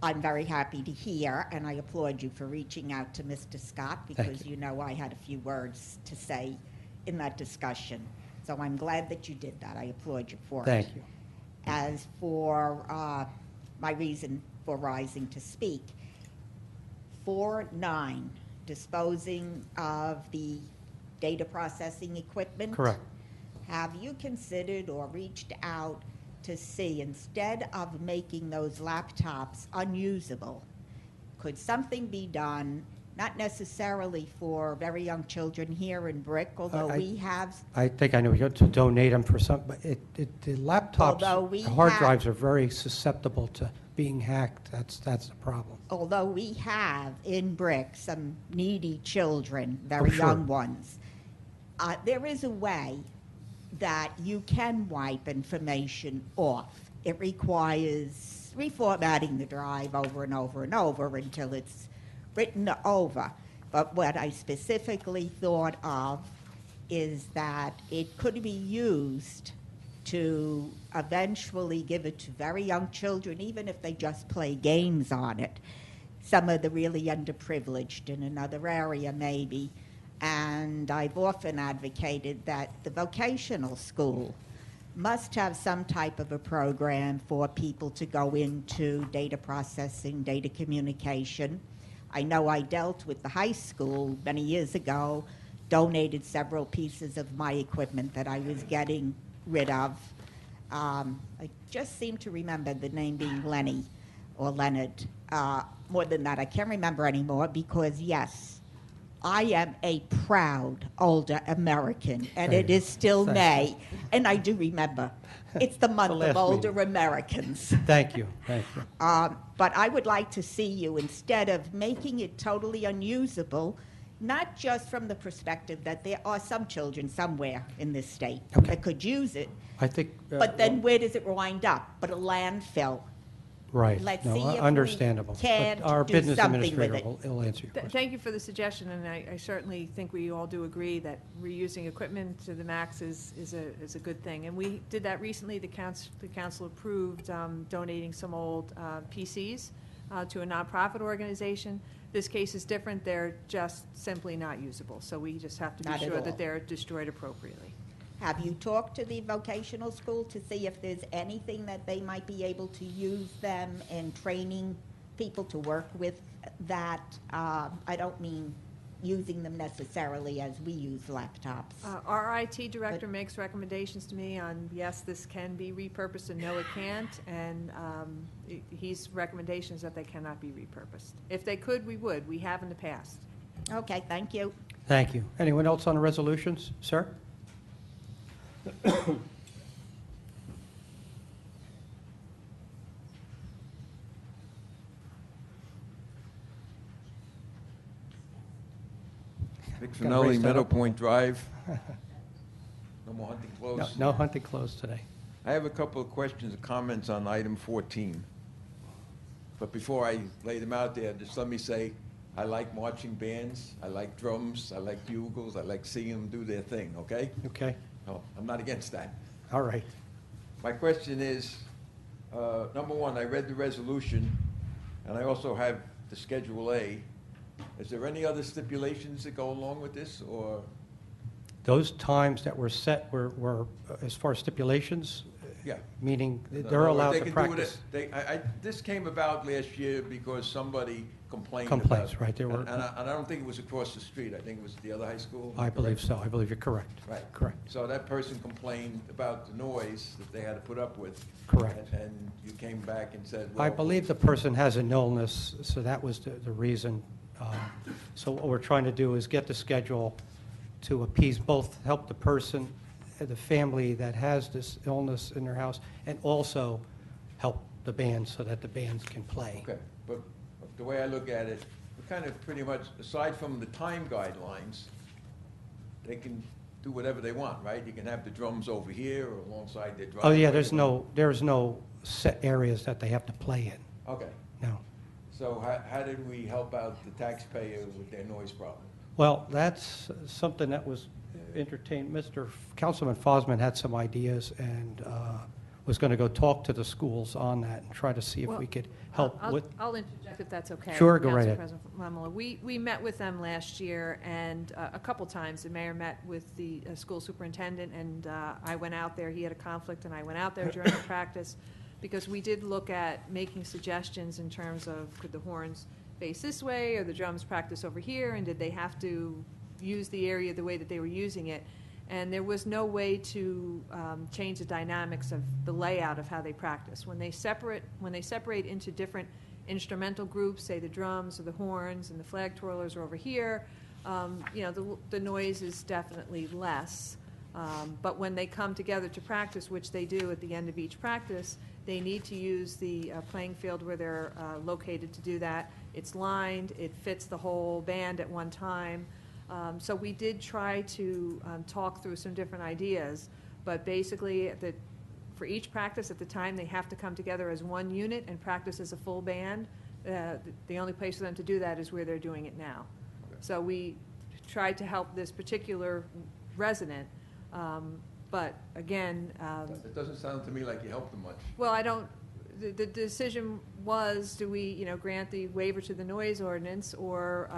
I'm very happy to hear, and I applaud you for reaching out to Mr. Scott because you know I had a few words to say in that discussion. So I'm glad that you did that. I applaud you for it. Thank you. As for my reason for rising to speak, 4-9, disposing of the data processing equipment. Correct. Have you considered or reached out to see, instead of making those laptops unusable, could something be done, not necessarily for very young children here in Brick, although we have... I think I know, we got to donate them for some, but the laptops, the hard drives are very susceptible to being hacked. That's the problem. Although we have in Brick some needy children, very sure. young ones, there is a way that you can wipe information off. It requires reformatting the drive over and over and over until it's written over. But what I specifically thought of is that it could be used to eventually give it to very young children, even if they just play games on it. Some of the really underprivileged in another area maybe. And I've often advocated that the vocational school must have some type of a program for people to go into data processing, data communication. I know I dealt with the high school many years ago, donated several pieces of my equipment that I was getting rid of. I just seem to remember the name being Lenny or Leonard. More than that, I can't remember anymore because, yes, I am a proud older American, and it is still May, and I do remember. It's the month of older Americans. Thank you. Thank you. But I would like to see you, instead of making it totally unusable, not just from the perspective that there are some children somewhere in this state that could use it, I think. but then where does it wind up? But a landfill. Right. Let's No, see if understandable. we can But our do business something with administrator it. will answer your question. Thank you for the suggestion, and I certainly think we all do agree that reusing equipment to the max is a good thing. And we did that recently. The council approved donating some old PCs to a nonprofit organization. This case is different. They're just simply not usable. So we just have to be Not at sure all. that they're destroyed appropriately. Have you talked to the vocational school to see if there's anything that they might be able to use them in training people to work with that? I don't mean using them necessarily as we use laptops. Our IT director makes recommendations to me on, yes, this can be repurposed, and no, it can't. And he's recommendations that they cannot be repurposed. If they could, we would. We have in the past. Okay, thank you. Thank you. Anyone else on the resolutions? Sir? Nick Gotta raise Finelli, that Meadow up. Point Drive. No more hunting No, close. no hunting closed today. I have a couple of questions and comments on item 14. But before I lay them out there, just let me say, I like marching bands, I like drums, I like bugles, I like seeing them do their thing, okay? Okay. No, I'm not against that. All right. My question is, number one, I read the resolution, and I also have the Schedule A. Is there any other stipulations that go along with this, or? Those times that were set were as far as stipulations? Yeah. Meaning No, they're no, allowed they to can do it practice? This came about last year because somebody complained Complaints, about it. right, there were- And I don't think it was across the street, I think it was the other high school. I believe so. I believe you're correct. Right. Correct. So that person complained about the noise that they had to put up with. Correct. And you came back and said, well. I believe the person has an illness, so that was the reason. So what we're trying to do is get the schedule to appease both, help the person, the family that has this illness in their house, and also help the band so that the bands can play. Okay, but the way I look at it, we kind of pretty much, aside from the time guidelines, they can do whatever they want, right? You can have the drums over here or alongside their driveway. Oh, yeah, there's no set areas that they have to play in. Okay. No. So how did we help out the taxpayer with their noise problem? Well, that's something that was entertained. Councilman Fosman had some ideas and was going to go talk to the schools on that and try to see if we could help with. I'll interject if that's okay. Sure, go right Council ahead. President Lamela. We met with them last year, and a couple times, the mayor met with the school superintendent, and I went out there. He had a conflict, and I went out there during the practice, because we did look at making suggestions in terms of, could the horns face this way, or the drums practice over here, and did they have to use the area the way that they were using it? And there was no way to change the dynamics of the layout of how they practice. When they separate into different instrumental groups, say the drums or the horns and the flag twirlers are over here, the noise is definitely less. But when they come together to practice, which they do at the end of each practice, they need to use the playing field where they're located to do that. It's lined, it fits the whole band at one time. So we did try to talk through some different ideas, but basically for each practice at the time, they have to come together as one unit and practice as a full band. The only place for them to do that is where they're doing it now. So we tried to help this particular resident, but again. It doesn't sound to me like you helped them much. Well, the decision was, do we, grant the waiver to the noise ordinance, or,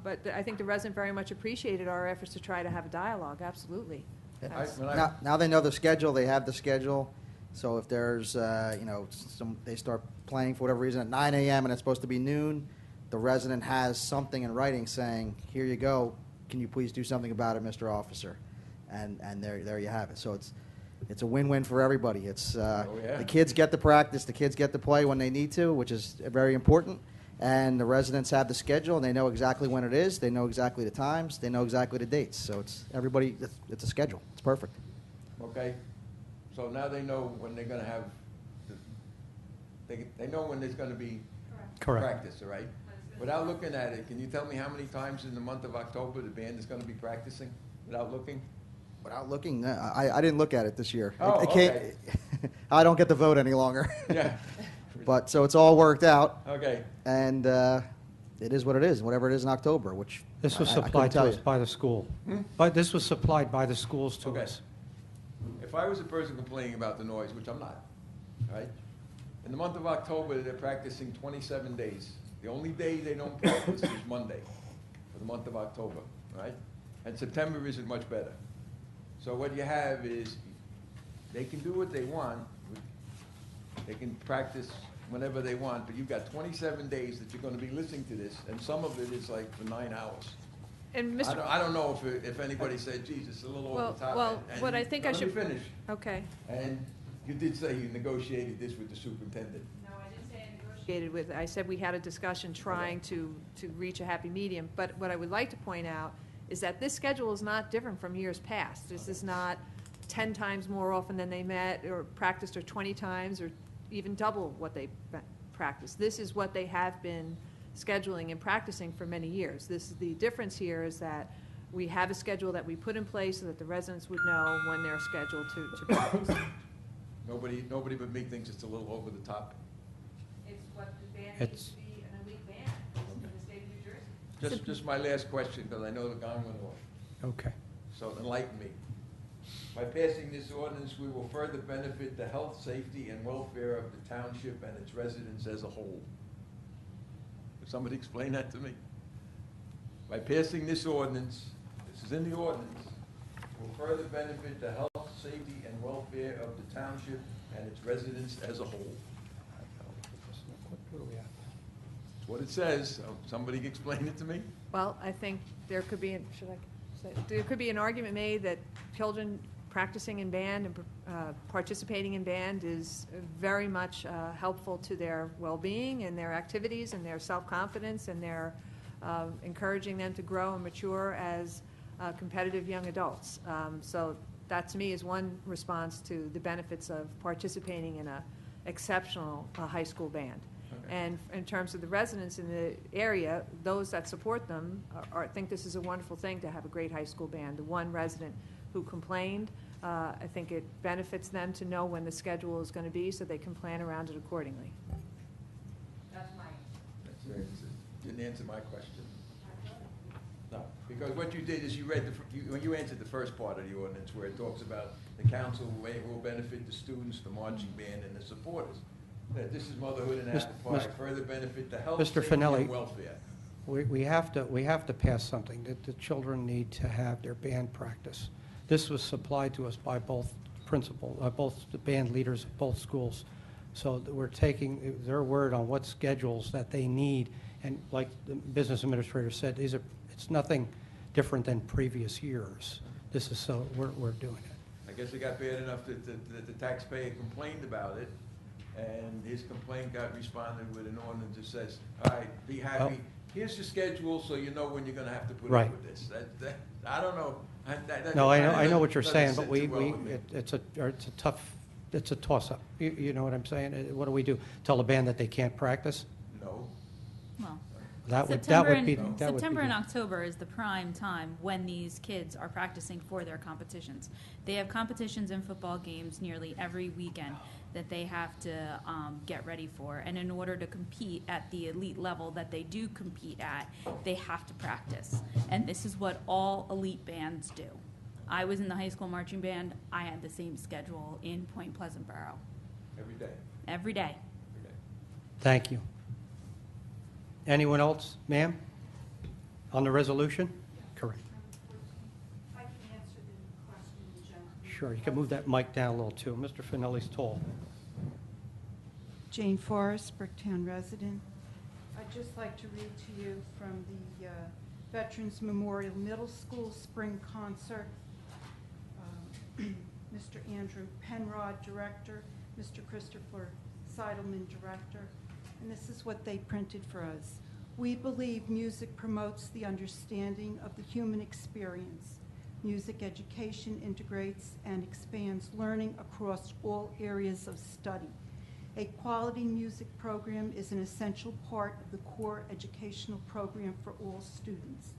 but I think the resident very much appreciated our efforts to try to have a dialogue, absolutely. Now they know the schedule, they have the schedule, so if there's, they start playing for whatever reason at 9 a.m. and it's supposed to be noon, the resident has something in writing saying, here you go, can you please do something about it, Mr. Officer? And there you have it. So it's a win-win for everybody. It's the kids get to practice, the kids get to play when they need to, which is very important. And the residents have the schedule, and they know exactly when it is. They know exactly the times. They know exactly the dates. So it's a schedule. It's perfect. Okay, so now they know when they're gonna have, they know when there's gonna be Correct. practice, all right? Without looking at it, can you tell me how many times in the month of October the band is gonna be practicing, without looking? Without looking, I didn't look at it this year. Oh, I don't get the vote any longer. Yeah. But, so it's all worked out, Okay. and it is what it is, whatever it is in October, which This was I couldn't supplied to tell us you. by the school. Hmm? But this was supplied by the schools to Okay. us. If I was a person complaining about the noise, which I'm not, right? In the month of October, they're practicing 27 days. The only day they don't practice is Monday for the month of October, right? And September isn't much better. So what you have is, they can do what they want. They can practice whenever they want, but you've got 27 days that you're gonna be listening to this, and some of it is like for 9 hours. And Mr. I don't know if anybody said, geez, it's a little over the top. Well, and what I think I should. Let me finish. Okay. And you did say you negotiated this with the superintendent. No, I didn't say I negotiated with, I said we had a discussion trying to reach a happy medium. But what I would like to point out is that this schedule is not different from years past. This is not 10 times more often than they met or practiced, or 20 times, or even double what they practiced. This is what they have been scheduling and practicing for many years. This is the difference here, is that we have a schedule that we put in place so that the residents would know when they're scheduled to practice. Nobody but me thinks it's a little over the top. It's what the band It's- needs to be, an elite band in the state of New Jersey. Just my last question, because I know the gong went off. Okay. So enlighten me. By passing this ordinance, we will further benefit the health, safety, and welfare of the township and its residents as a whole. Could somebody explain that to me? By passing this ordinance, this is in the ordinance, will further benefit the health, safety, and welfare of the township and its residents as a whole. What do we have? That's what it says. So somebody explain it to me? Well, I think there could be, there could be an argument made that children practicing in band and participating in band is very much helpful to their well-being and their activities and their self-confidence, and their encouraging them to grow and mature as competitive young adults. So that, to me, is one response to the benefits of participating in a exceptional high school band. Okay. And in terms of the residents in the area, those that support them think this is a wonderful thing to have a great high school band. The one resident who complained, I think it benefits them to know when the schedule is going to be, so they can plan around it accordingly. That's my Didn't answer my question. No, because what you did is you read you answered the first part of the ordinance, where it talks about the council will benefit the students, the marching band, and the supporters. That this is motherhood and apple pie, further benefit the health, Mr. safety, Finelli, and welfare. We have to pass something, that the children need to have their band practice. This was supplied to us by both both the band leaders of both schools. So that we're taking their word on what schedules that they need. And like the business administrator said, it's nothing different than previous years. This is, so we're doing it. I guess it got bad enough that the taxpayer complained about it, and his complaint got responded with an ordinance that says, all right, be happy. Well- Here's your schedule, so you know when you're gonna have to put Right. up with this. I don't know. No, I know what you're doesn't saying, sit but too well with me. it's a toss-up. You know what I'm saying? What do we do? Tell the band that they can't practice? No. Well, That would be. September and October is the prime time when these kids are practicing for their competitions. They have competitions and football games nearly every weekend that they have to get ready for. And in order to compete at the elite level that they do compete at, they have to practice. And this is what all elite bands do. I was in the high school marching band. I had the same schedule in Point Pleasant Borough. Every day. Every day. Thank you. Anyone else, ma'am? On the resolution? Correct. I can answer the question, Jen. Sure, you can move that mic down a little too. Mr. Finelli's tall. Jane Forrest, Bricktown resident. I'd just like to read to you from the Veterans Memorial Middle School Spring Concert. Mr. Andrew Penrod, director, Mr. Christopher Seidelman, director. And this is what they printed for us. We believe music promotes the understanding of the human experience. Music education integrates and expands learning across all areas of study. A quality music program is an essential part of the core educational program for all students.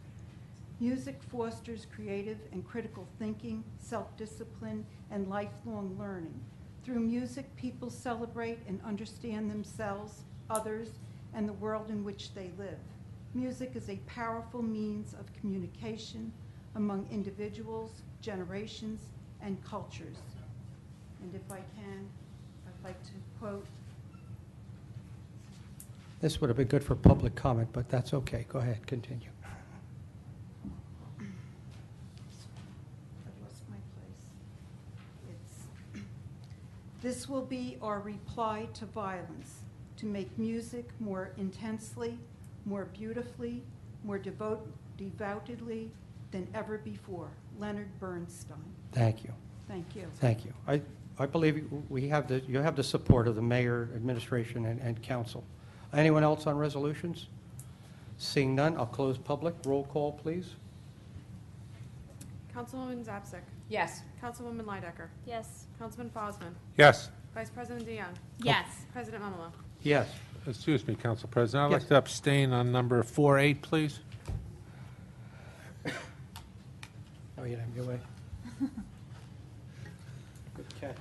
Music fosters creative and critical thinking, self-discipline, and lifelong learning. Through music, people celebrate and understand themselves, others, and the world in which they live. Music is a powerful means of communication among individuals, generations, and cultures. And if I can, I'd like to quote. This would have been good for public comment, but that's okay. Go ahead, continue. I lost my place. This will be our reply to violence, to make music more intensely, more beautifully, more devoutedly than ever before. Leonard Bernstein. Thank you. Thank you. Thank you. I believe you have the support of the mayor, administration, and council. Anyone else on resolutions? Seeing none, I'll close public. Roll call, please. Councilwoman Zapsik. Yes. Councilwoman Lydecker. Yes. Councilman Fosman. Yes. Vice President DeYoung. Yes. President Mamalo. Yes. Excuse me, Council President. I'd Yes. like to abstain on number 4-8, please. Oh, you didn't get away. Good catch.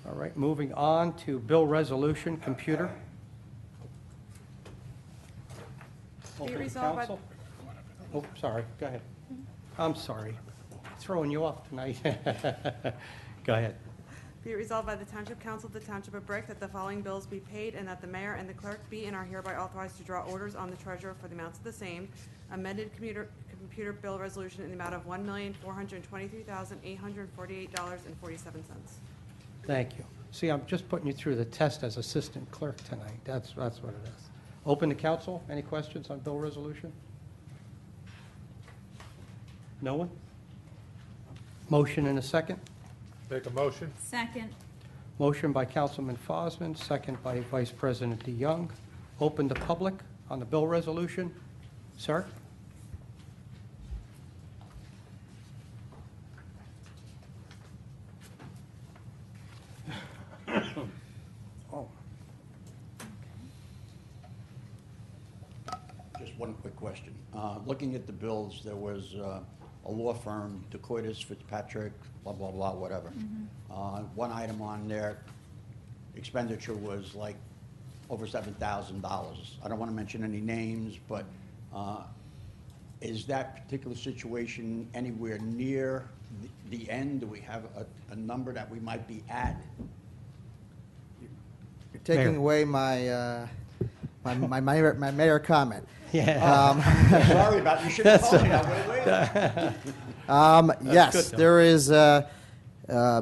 All right, moving on to bill resolution, computer. Be Open to resolved by- council. Oh, sorry, go ahead. I'm sorry. Throwing you off tonight. Go ahead. Be it resolved by the Township Council of the Township of Brick that the following bills be paid and that the mayor and the clerk be and are hereby authorized to draw orders on the treasurer for the amounts of the same. Amended computer bill resolution in the amount of $1,423,848.47. Thank you. See, I'm just putting you through the test as assistant clerk tonight. That's what it is. Open to council. Any questions on bill resolution? No one? Motion and a second? Make a motion? Second. Motion by Councilman Fosman, second by Vice President DeYoung. Open to public on the bill resolution. Sir? Oh. Just one quick question. Looking at the bills, there was a law firm, DeCoitus, Fitzpatrick, blah, blah, blah, whatever. One item on their expenditure was like over $7,000. I don't want to mention any names, but is that particular situation anywhere near the end? Do we have a number that we might be at? You're taking Mayor. away my mayor comment. Yeah. Sorry about, you should have told me. I would've waited. Yes, good, though.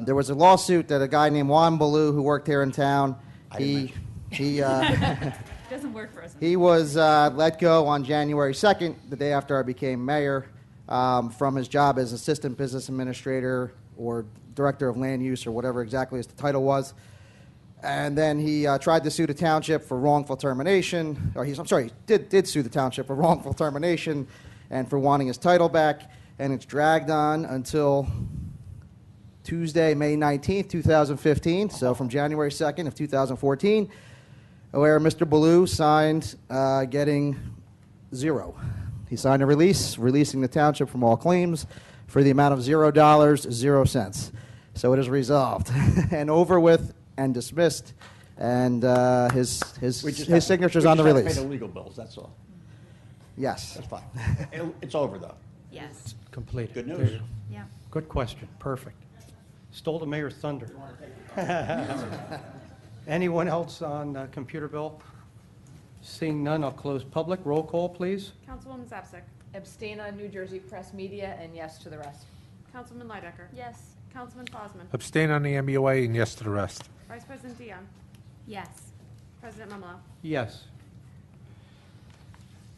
there was a lawsuit that a guy named Juan Ballou, who worked here in town, I didn't he Doesn't work for us. he was let go on January 2nd, the day after I became mayor, from his job as assistant business administrator or director of land use or whatever exactly his title was. And then he tried to sue the township for wrongful termination, or did sue the township for wrongful termination and for wanting his title back, and it's dragged on until Tuesday, May 19th, 2015, so from January 2nd of 2014, where Mr. Ballou signed getting zero. He signed a release, releasing the township from all claims for the amount of $0, 0 cents. So it is resolved and over with and dismissed, and his signature's on the We just have release. to pay the legal bills, that's all. Yes. That's fine. It's over, though. Yes. Completed. Good There news. you go. Yeah. Good question. Perfect. Stole the mayor's thunder. Anyone else on computer bill? Seeing none, I'll close public. Roll call, please. Councilwoman Zapsik. Abstain on New Jersey Press Media, and yes to the rest. Councilman Lydecker. Yes. Councilman Fosman. Abstain on the MUA and yes to the rest. Vice President DeYoung. Yes. President Mamalo. Yes.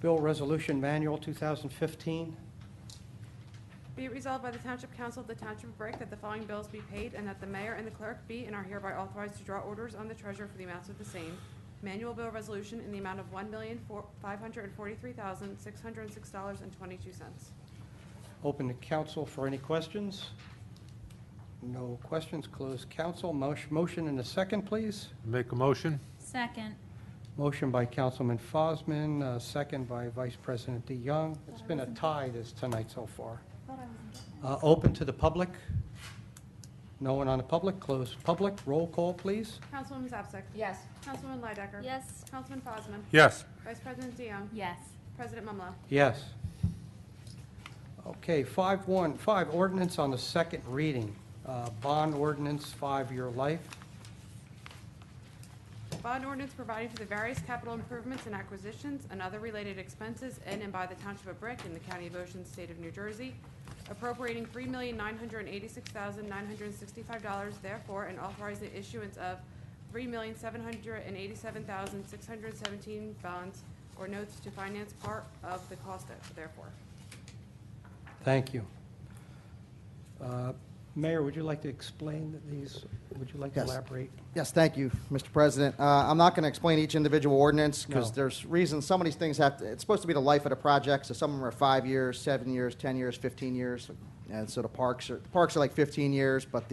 Bill Resolution Manual 2015. Be it resolved by the Township Council of the Township of Brick that the following bills be paid and that the mayor and the clerk be and are hereby authorized to draw orders on the treasurer for the amounts of the same. Manual bill resolution in the amount of $1,543,606.22. Open to council for any questions. No questions. Close council. Motion and a second, please. Make a motion? Second. Motion by Councilman Fosman, second by Vice President DeYoung. It's been a tie this tonight so far. Open to the public. No one on the public, close public. Roll call, please. Councilwoman Zapsik. Yes. Councilwoman Lydecker. Yes. Councilman Fosman. Yes. Vice President DeYoung. Yes. President Mumlo. Yes. Okay, 515, ordinance on the second reading. Bond ordinance, 5-year life. Bond ordinance providing for the various capital improvements and acquisitions and other related expenses in and by the Township of Brick in the County of Ocean, State of New Jersey, appropriating $3,986,965 therefore, and authorizing the issuance of $3,787,617 bonds or notes to finance part of the cost of therefore. Thank you. Mayor, would you like to explain these? Would you like to Yes. elaborate? Yes, thank you, Mr. President. I'm not going to explain each individual ordinance because No. there's reasons. Some of these things it's supposed to be the life of the project, so some of them are 5 years, 7 years, 10 years, 15 years. And so the parks are like 15 years, but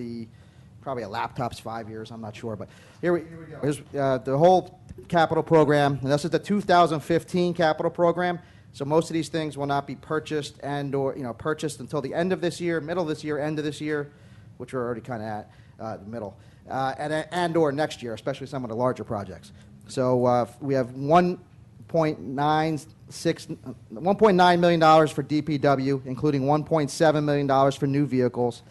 probably a laptop's 5 years, I'm not sure. But here we go. Here's the whole capital program, and this is the 2015 capital program. So most of these things will not be purchased purchased until the end of this year, middle of this year, end of this year, which we're already kind of at the middle, and or next year, especially some of the larger projects. So we have $1.9 million for DPW, including $1.7 million for new vehicles,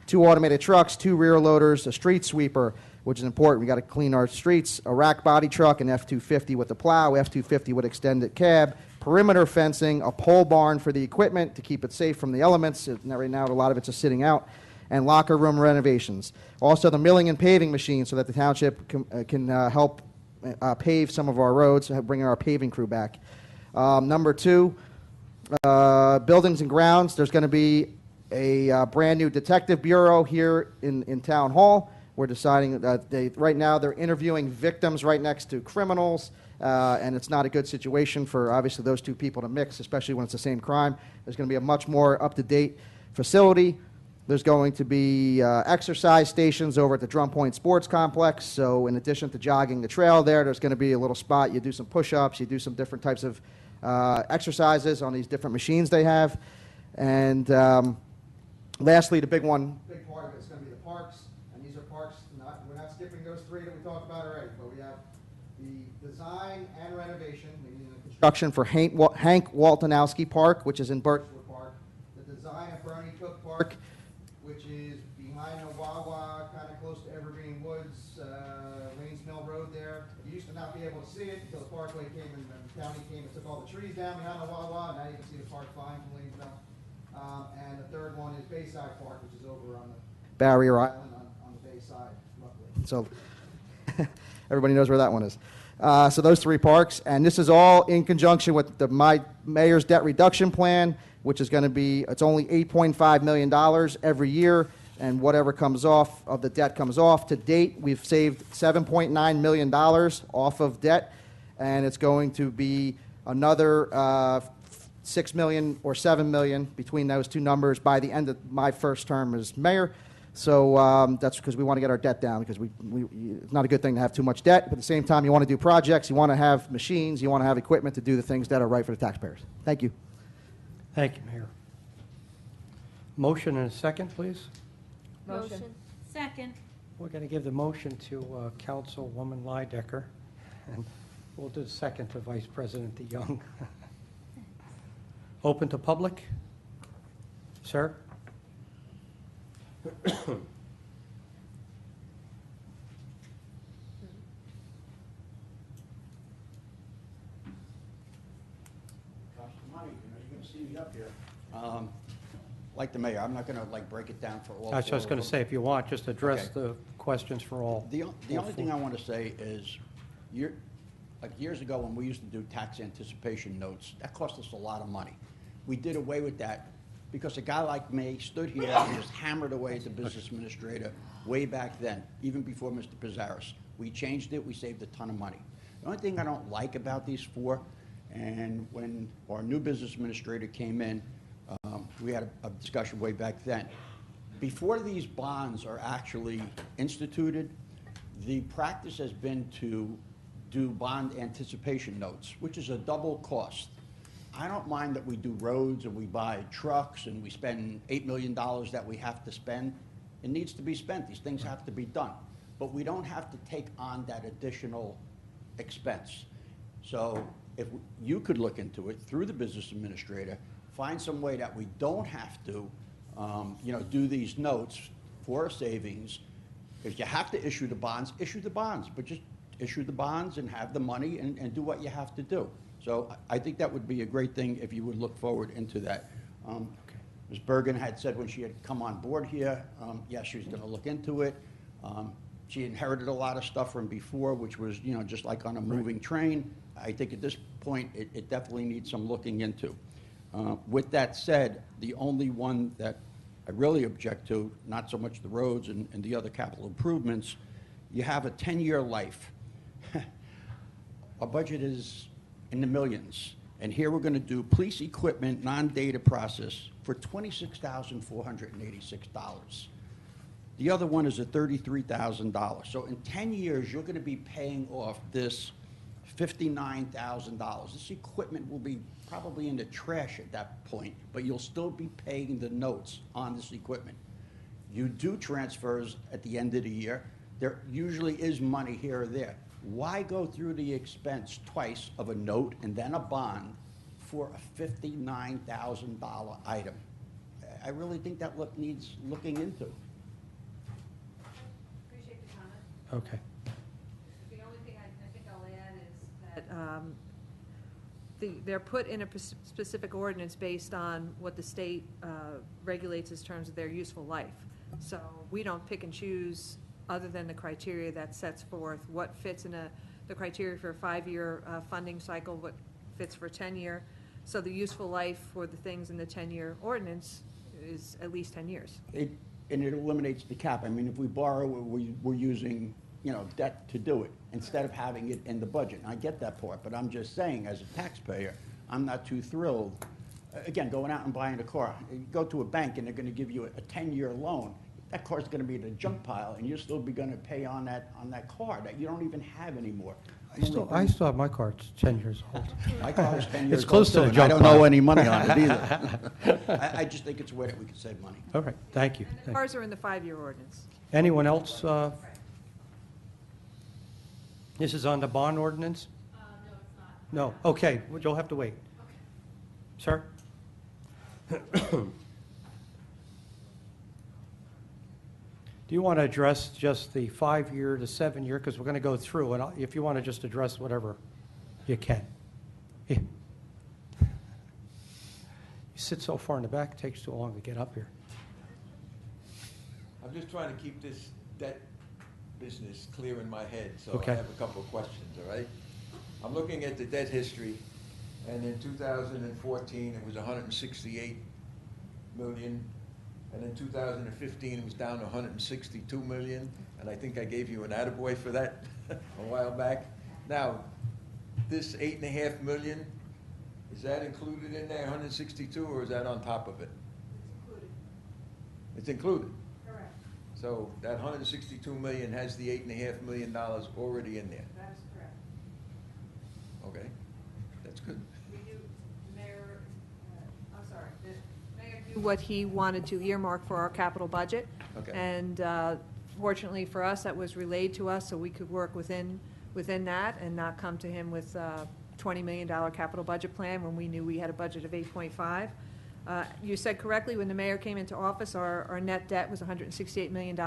2 automated trucks, 2 rear loaders, a street sweeper, which is important. We got to clean our streets, a rack body truck, an F-250 with a plow, F-250 with extended cab, perimeter fencing, a pole barn for the equipment to keep it safe from the elements. Right now, a lot of it's just sitting out, and locker room renovations. Also, the milling and paving machine so that the township can help pave some of our roads, bringing our paving crew back. Number 2, buildings and grounds. There's going to be a brand new detective bureau here in Town Hall. We're deciding that right now they're interviewing victims right next to criminals, and it's not a good situation for obviously those two people to mix, especially when it's the same crime. There's going to be a much more up-to-date facility. There's going to be exercise stations over at the Drum Point Sports Complex. So in addition to jogging the trail there's going to be a little spot. You do some push-ups. You do some different types of exercises on these different machines they have. And lastly, the big part of it is going to be the parks. And these are parks. We're not skipping those 3 that we talked about already. But we have the design and renovation, meaning the construction for Hank Waltonowski Park, which is in Birchwood Park. The design of Bernie Cook Park, which is behind the Wawa, kind of close to Evergreen Woods, Rains Mill Road there. You used to not be able to see it until the Parkway came and the county came and took all the trees down behind the Wawa, and now you can see the park fine from Rains Mill. And the third one is Bayside Park, which is over on the Barrier Island on the Bayside, luckily. So everybody knows where that one is. So those 3 parks, and this is all in conjunction with my mayor's debt reduction plan, which is going to be, it's only $8.5 million every year, and whatever comes off of the debt comes off. To date, we've saved $7.9 million off of debt, and it's going to be another $6 million or $7 million between those 2 numbers by the end of my first term as mayor. So that's because we want to get our debt down, because it's not a good thing to have too much debt, but at the same time, you want to do projects, you want to have machines, you want to have equipment to do the things that are right for the taxpayers. Thank you. Thank you, Mayor. Motion and a second, please. Motion. Second. We're going to give the motion to Councilwoman Lydecker, and we'll do the second to Vice President DeYoung. Open to public? Sir? Like the mayor, I'm not going to break it down for all. I was just going to say, if you want, just address Okay. the questions for all. The only thing I want to say is, years ago when we used to do tax anticipation notes, that cost us a lot of money. We did away with that because a guy like me stood here and just hammered away at the business administrator way back then, even before Mr. Pizarros. We changed it, we saved a ton of money. The only thing I don't like about these 4, and when our new business administrator came in, we had a discussion way back then. Before these bonds are actually instituted, the practice has been to do bond anticipation notes, which is a double cost. I don't mind that we do roads and we buy trucks and we spend $8 million that we have to spend. it needs to be spent. These things have to be done. But we don't have to take on that additional expense. So if you could look into it through the business administrator, find some way that we don't have to, do these notes for a savings. If you have to issue the bonds, but just issue the bonds and have the money and do what you have to do. So I think that would be a great thing if you would look forward into that. Ms. Bergen had said when she had come on board here, yes, she was going to look into it. She inherited a lot of stuff from before, which was, just like on a moving train. I think at this point, it definitely needs some looking into. With that said, the only one that I really object to, not so much the roads and the other capital improvements, you have a 10-year life. Our budget is in the millions. And here we're going to do police equipment, non-data process for $26,486. The other one is at $33,000. So in 10 years, you're going to be paying off this $59,000. This equipment will be probably in the trash at that point, but you'll still be paying the notes on this equipment. You do transfers at the end of the year. There usually is money here or there. Why go through the expense twice of a note and then a bond for a $59,000 item? I really think that needs looking into. Appreciate the comment. Okay. The only thing I think I'll add is that they're put in a specific ordinance based on what the state regulates in terms of their useful life. So we don't pick and choose, other than the criteria that sets forth what fits in the criteria for a 5-year funding cycle, what fits for 10-year. So the useful life for the things in the 10-year ordinance is at least 10 years. And it eliminates the cap. I mean, if we borrow, we're using, debt to do it instead of having it in the budget. And I get that part, but I'm just saying, as a taxpayer, I'm not too thrilled. Again, going out and buying a car, you go to a bank and they're going to give you a 10-year loan. That car's going to be in a junk pile, and you'll still be going to pay on that car that you don't even have anymore. I still have my car. It's 10 years old. My car is 10 years It's close old, to too, a and junk I don't owe pile. any money on it either. I just think it's a way that we can save money. All right, thank you. And the cars are in the 5-year ordinance. Anyone else? This is on the bond ordinance? No, it's not. No, okay, well, you'll have to wait. Sir? Do you want to address just the 5-year to 7-year? Because we're going to go through, and if you want to just address whatever you can. Yeah. You sit so far in the back, it takes too long to get up here. I'm just trying to keep this debt business clear in my head, so Okay. I have a couple of questions, all right? I'm looking at the debt history, and in 2014, it was 168 million, and in 2015, it was down to 162 million, and I think I gave you an attaboy for that a while back. Now, this 8.5 million, is that included in there, 162, or is that on top of it? It's included? Correct. So that 162 million has the $8.5 million already in there? That is correct. Okay, that's good. We do, Mayor, I'm sorry, the Mayor do what he wanted to earmark for our capital budget. Okay. And fortunately for us, that was relayed to us, so we could work within that and not come to him with a $20 million capital budget plan when we knew we had a budget of 8.5. You said correctly, when the mayor came into office, our net debt was $168 million.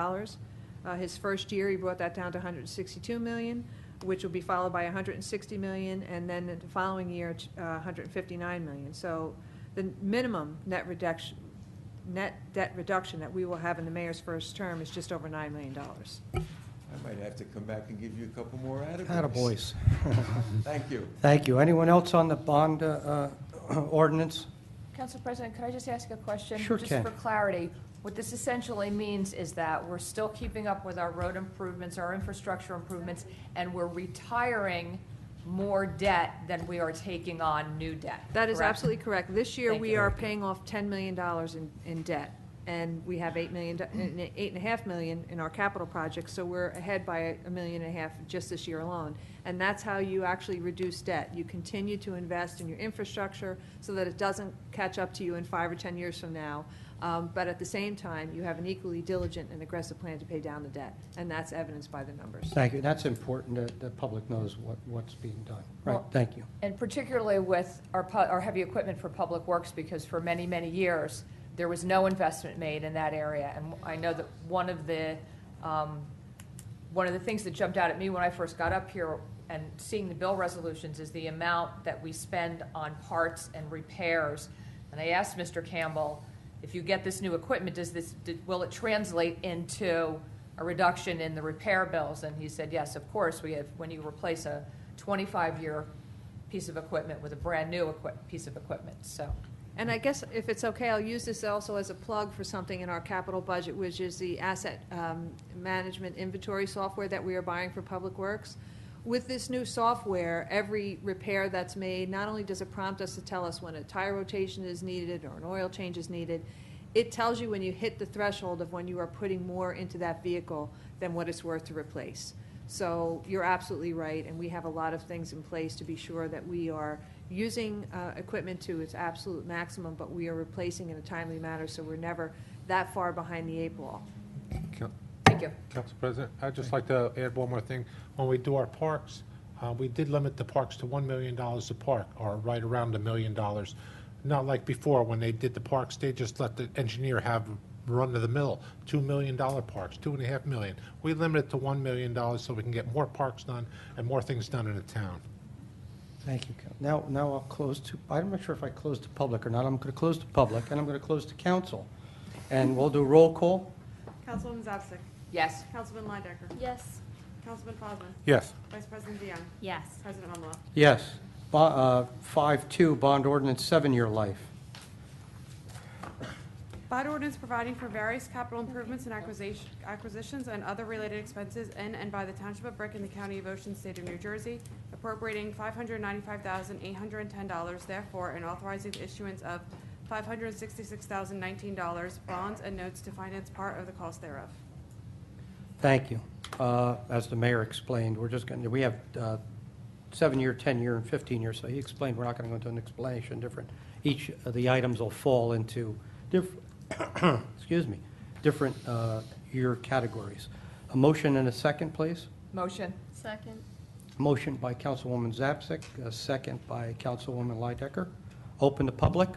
His first year, he brought that down to $162 million, which will be followed by $160 million, and then the following year, $159 million. So the minimum net debt reduction that we will have in the mayor's first term is just over $9 million. I might have to come back and give you a couple more attaboys. Attaboys. Thank you. Thank you. Anyone else on the bond ordinance? Council President, could I just ask a question? Sure can. Just for clarity, what this essentially means is that we're still keeping up with our road improvements, our infrastructure improvements, and we're retiring more debt than we are taking on new debt. That is correct? absolutely correct. This year, Thank we you. are paying off $10 million in debt. and we have $8.5 million in our capital projects, so we're ahead by $1.5 million just this year alone. And that's how you actually reduce debt. You continue to invest in your infrastructure so that it doesn't catch up to you in 5 or 10 years from now. But at the same time, you have an equally diligent and aggressive plan to pay down the debt, and that's evidenced by the numbers. Thank you. That's important that the public knows what's being done. Right, Well, thank you. And particularly with our heavy equipment for public works, because for many, many years, there was no investment made in that area. And I know that one of the things that jumped out at me when I first got up here and seeing the bill resolutions is the amount that we spend on parts and repairs. And I asked Mr. Campbell, if you get this new equipment, will it translate into a reduction in the repair bills? And he said, yes, of course. When you replace a 25-year piece of equipment with a brand-new piece of equipment, so. And I guess if it's okay, I'll use this also as a plug for something in our capital budget, which is the asset management inventory software that we are buying for Public Works. With this new software, every repair that's made, not only does it prompt us to tell us when a tire rotation is needed or an oil change is needed, it tells you when you hit the threshold of when you are putting more into that vehicle than what it's worth to replace. So you're absolutely right, and we have a lot of things in place to be sure that we are using equipment to its absolute maximum, but we are replacing in a timely manner, so we're never that far behind the 8 ball. Thank you. Council President, I'd just like to add one more thing. When we do our parks, we did limit the parks to $1 million a park, or right around $1 million. Not like before, when they did the parks, they just let the engineer have run-of-the-mill, $2 million parks, $2.5 million. We limit it to $1 million so we can get more parks done and more things done in the town. Thank you. Now I'll close to, I'm not sure if I closed to public or not. I'm going to close to public, and I'm going to close to council. And we'll do roll call. Councilwoman Zapsik. Yes. Councilman Lidecker. Yes. Councilman Fosman. Yes. Vice President DeYoung. Yes. President Mumlo. Yes. 5-2, bond ordinance, 7-year life. Bond ordinance providing for various capital improvements and acquisitions and other related expenses in and by the Township of Brick in the County of Ocean, State of New Jersey, appropriating $595,810, therefore, and authorizing the issuance of $566,019 bonds and notes to finance part of the cost thereof. Thank you. As the mayor explained, we have 7-year, 10-year, and 15-year, so he explained we're not going to go into an explanation. Each of the items will fall into different year categories. A motion and a second, please. Motion. Second. Motion by Councilwoman Zapsik, a second by Councilwoman Lidecker. Open to public.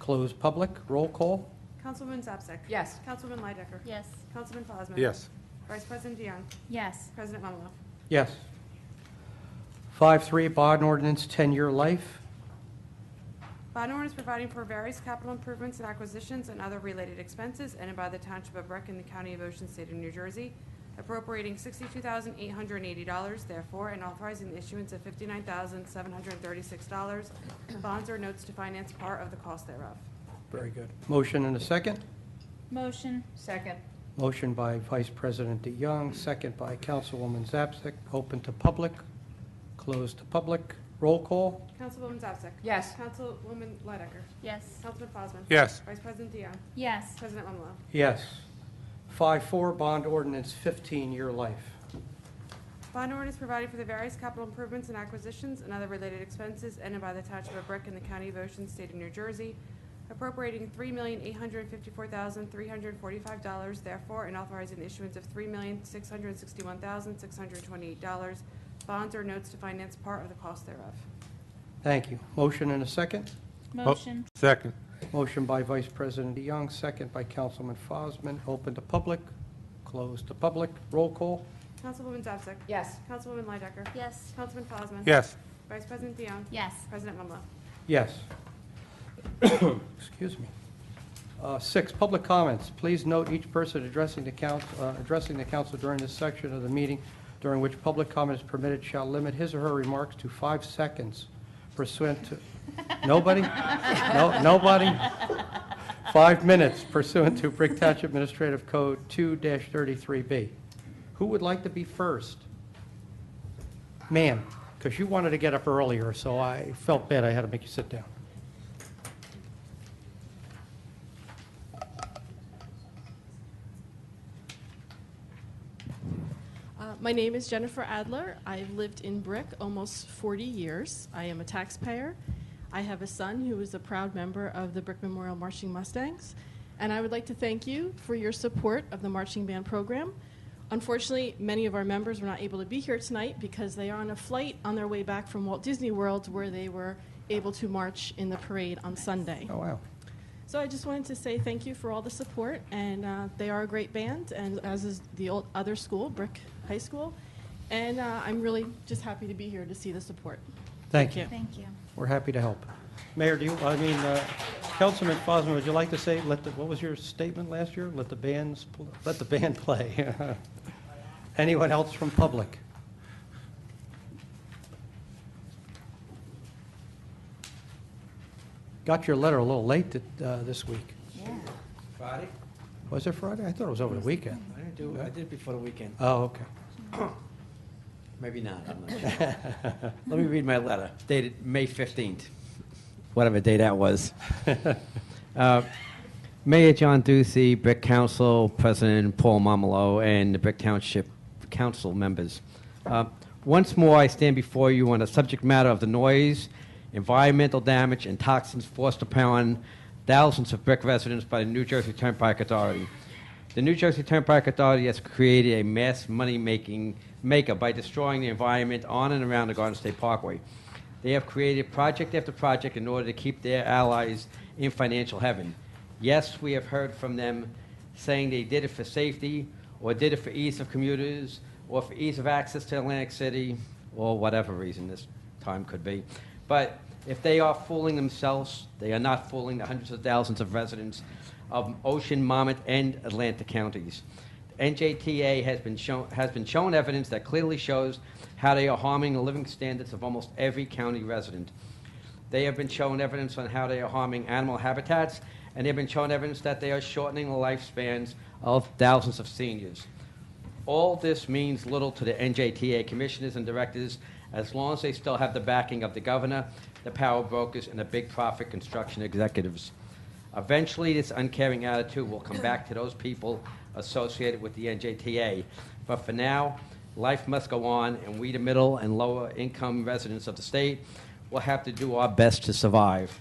Close public. Roll call. Councilwoman Zapsik. Yes. Councilman Lidecker. Yes. Councilman Fosman. Yes. Vice President DeYoung. Yes. President Mumlo. Yes. 5-3, bond ordinance, 10-year life. Bond ordinance providing for various capital improvements and acquisitions and other related expenses in and by the Township of Brick in the County of Ocean, State of New Jersey, appropriating $62,880, therefore, and authorizing the issuance of $59,736 bonds or notes to finance part of the cost thereof. Very good. Motion and a second. Motion. Second. Motion by Vice President DeYoung, second by Councilwoman Zapsik. Open to public. Close to public. Roll call. Councilwoman Zapsik. Yes. Councilwoman Lidecker. Yes. Councilman Fosman. Yes. Vice President DeYoung. Yes. President Mumlo. Yes. 5-4, bond ordinance, 15-year life. Bond ordinance providing for the various capital improvements and acquisitions and other related expenses in and by the Township of Brick in the County of Ocean, State of New Jersey, appropriating $3,854,345, therefore, and authorizing the issuance of $3,661,628 bonds or notes to finance part of the cost thereof. Thank you. Motion and a second. Motion. Second. Motion by Vice President DeYoung, second by Councilman Fosman. Open to public. Close to public. Roll call. Councilwoman Zapsik. Yes. Councilwoman Lidecker. Yes. Councilman Fosman. Yes. Vice President DeYoung. Yes. President Mumlo. Yes. Excuse me. 6, public comments. Please note each person addressing the council during this section of the meeting during which public comment is permitted shall limit his or her remarks to 5 seconds pursuant to... Nobody? No, nobody? 5 minutes pursuant to Brick Township Administrative Code 2-33B. Who would like to be first? Ma'am, because you wanted to get up earlier, so I felt bad I had to make you sit down. My name is Jennifer Adler. I've lived in Brick almost 40 years. I am a taxpayer. I have a son who is a proud member of the Brick Memorial Marching Mustangs. And I would like to thank you for your support of the marching band program. Unfortunately, many of our members were not able to be here tonight because they are on a flight on their way back from Walt Disney World, where they were able to march in the parade on Sunday. Oh, wow. So I just wanted to say thank you for all the support, and they are a great band, and as is the other school, Brick High School, and I'm really just happy to be here to see the support. Thank you. Thank you. We're happy to help. Mayor, Councilman Fosman, would you like to say, what was your statement last year? Let the band play. Anyone else from public? Got your letter a little late this week. Yeah. Friday? Was it Friday? I thought it was over the weekend. I did it before the weekend. Oh, okay. Maybe not, I'm not sure. Let me read my letter, dated May 15th, whatever day that was. Mayor John Ducey, Brick Council, President Paul Momolo, and the Brick Township Council members. Once more, I stand before you on the subject matter of the noise, environmental damage, and toxins forced upon thousands of Brick residents by the New Jersey Turnpike Authority. The New Jersey Turnpike Authority has created a mass money-making maker by destroying the environment on and around the Garden State Parkway. They have created project after project in order to keep their allies in financial heaven. Yes, we have heard from them saying they did it for safety, or did it for ease of commuters, or for ease of access to Atlantic City, or whatever reason this time could be. But if they are fooling themselves, they are not fooling the hundreds of thousands of residents of Ocean, Monmouth, and Atlantic counties. NJTA has been shown evidence that clearly shows how they are harming the living standards of almost every county resident. They have been shown evidence on how they are harming animal habitats, and they have been shown evidence that they are shortening the lifespans of thousands of seniors. All this means little to the NJTA commissioners and directors as long as they still have the backing of the governor, the power brokers, and the big profit construction executives. Eventually, this uncaring attitude will come back to those people associated with the NJTA. But for now, life must go on, and we, the middle and lower income residents of the state, will have to do our best to survive.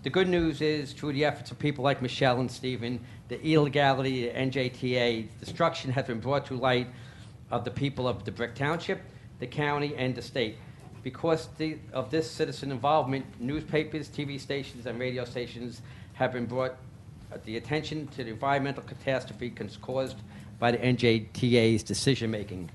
The good news is, through the efforts of people like Michelle and Stephen, the illegality of the NJTA destruction has been brought to light of the people of the Brick Township, the county, and the state. Because of this citizen involvement, newspapers, TV stations, and radio stations have been brought the attention to the environmental catastrophe caused by the NJTA's decision-making.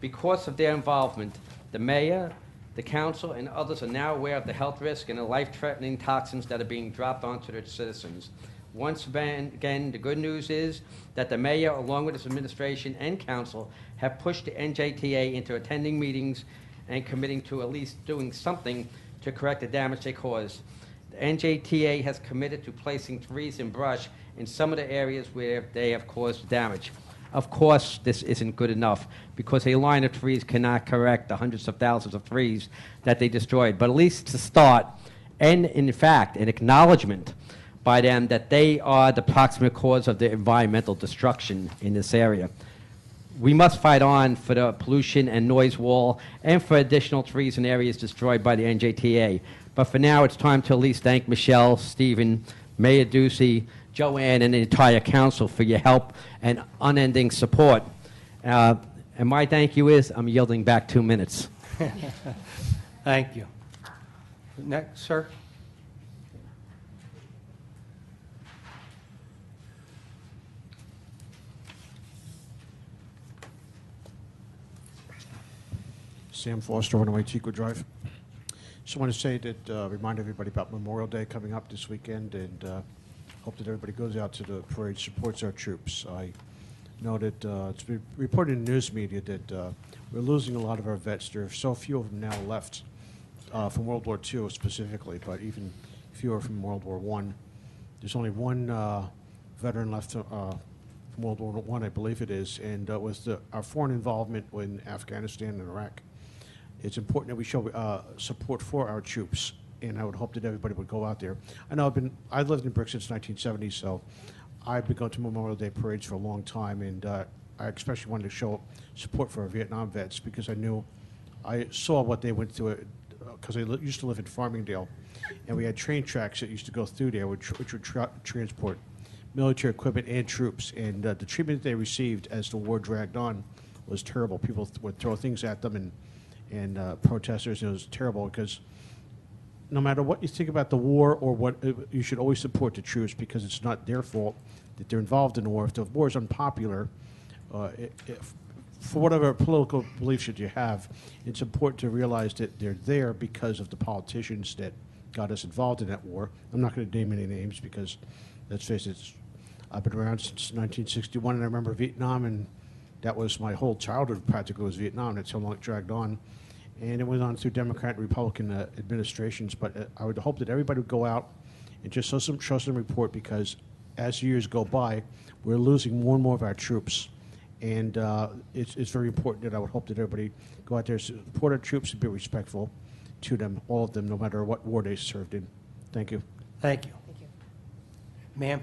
Because of their involvement, the mayor, the council, and others are now aware of the health risk and the life-threatening toxins that are being dropped onto their citizens. Once again, the good news is that the mayor, along with his administration and council, have pushed the NJTA into attending meetings and committing to at least doing something to correct the damage they caused. The NJTA has committed to placing trees and brush in some of the areas where they have caused damage. Of course, this isn't good enough because a line of trees cannot correct the hundreds of thousands of trees that they destroyed. But at least to start, and in fact, an acknowledgement by them that they are the proximate cause of the environmental destruction in this area. We must fight on for the pollution and noise wall and for additional trees in areas destroyed by the NJTA. But for now, it's time to at least thank Michelle, Stephen, Mayor Ducey, Joanne, and the entire council for your help and unending support. And my thank you is I'm yielding back 2 minutes. Thank you. Next, sir. Sam Foster, 108 Chico Drive. Just want to say that, remind everybody about Memorial Day coming up this weekend, and hope that everybody goes out to the parade, supports our troops. I know that it's been reported in the news media that we're losing a lot of our vets. There are so few of them now left from World War II specifically, but even fewer from World War I. There's only one veteran left from World War I, I believe it is, and with our foreign involvement in Afghanistan and Iraq, it's important that we show support for our troops, and I would hope that everybody would go out there. I know I've lived in Brick since 1970, so I've been going to Memorial Day parades for a long time, and I especially wanted to show support for our Vietnam vets because I saw what they went through because I used to live in Farmingdale, and we had train tracks that used to go through there, which would transport military equipment and troops. And the treatment they received as the war dragged on was terrible. People would throw things at them and protesters. It was terrible because no matter what you think about the war or what, you should always support the troops because it's not their fault that they're involved in the war. If the war is unpopular, for whatever political beliefs that you have, it's important to realize that they're there because of the politicians that got us involved in that war. I'm not going to name any names because, let's face it, I've been around since 1961, and I remember Vietnam, and that was my whole childhood practically was Vietnam. That's how long it dragged on. And it went on through Democrat and Republican administrations, but I would hope that everybody would go out and just show some report because as years go by, we're losing more and more of our troops. And it's very important that I would hope that everybody go out there, support our troops, and be respectful to them, all of them, no matter what war they served in. Thank you. Thank you. Ma'am?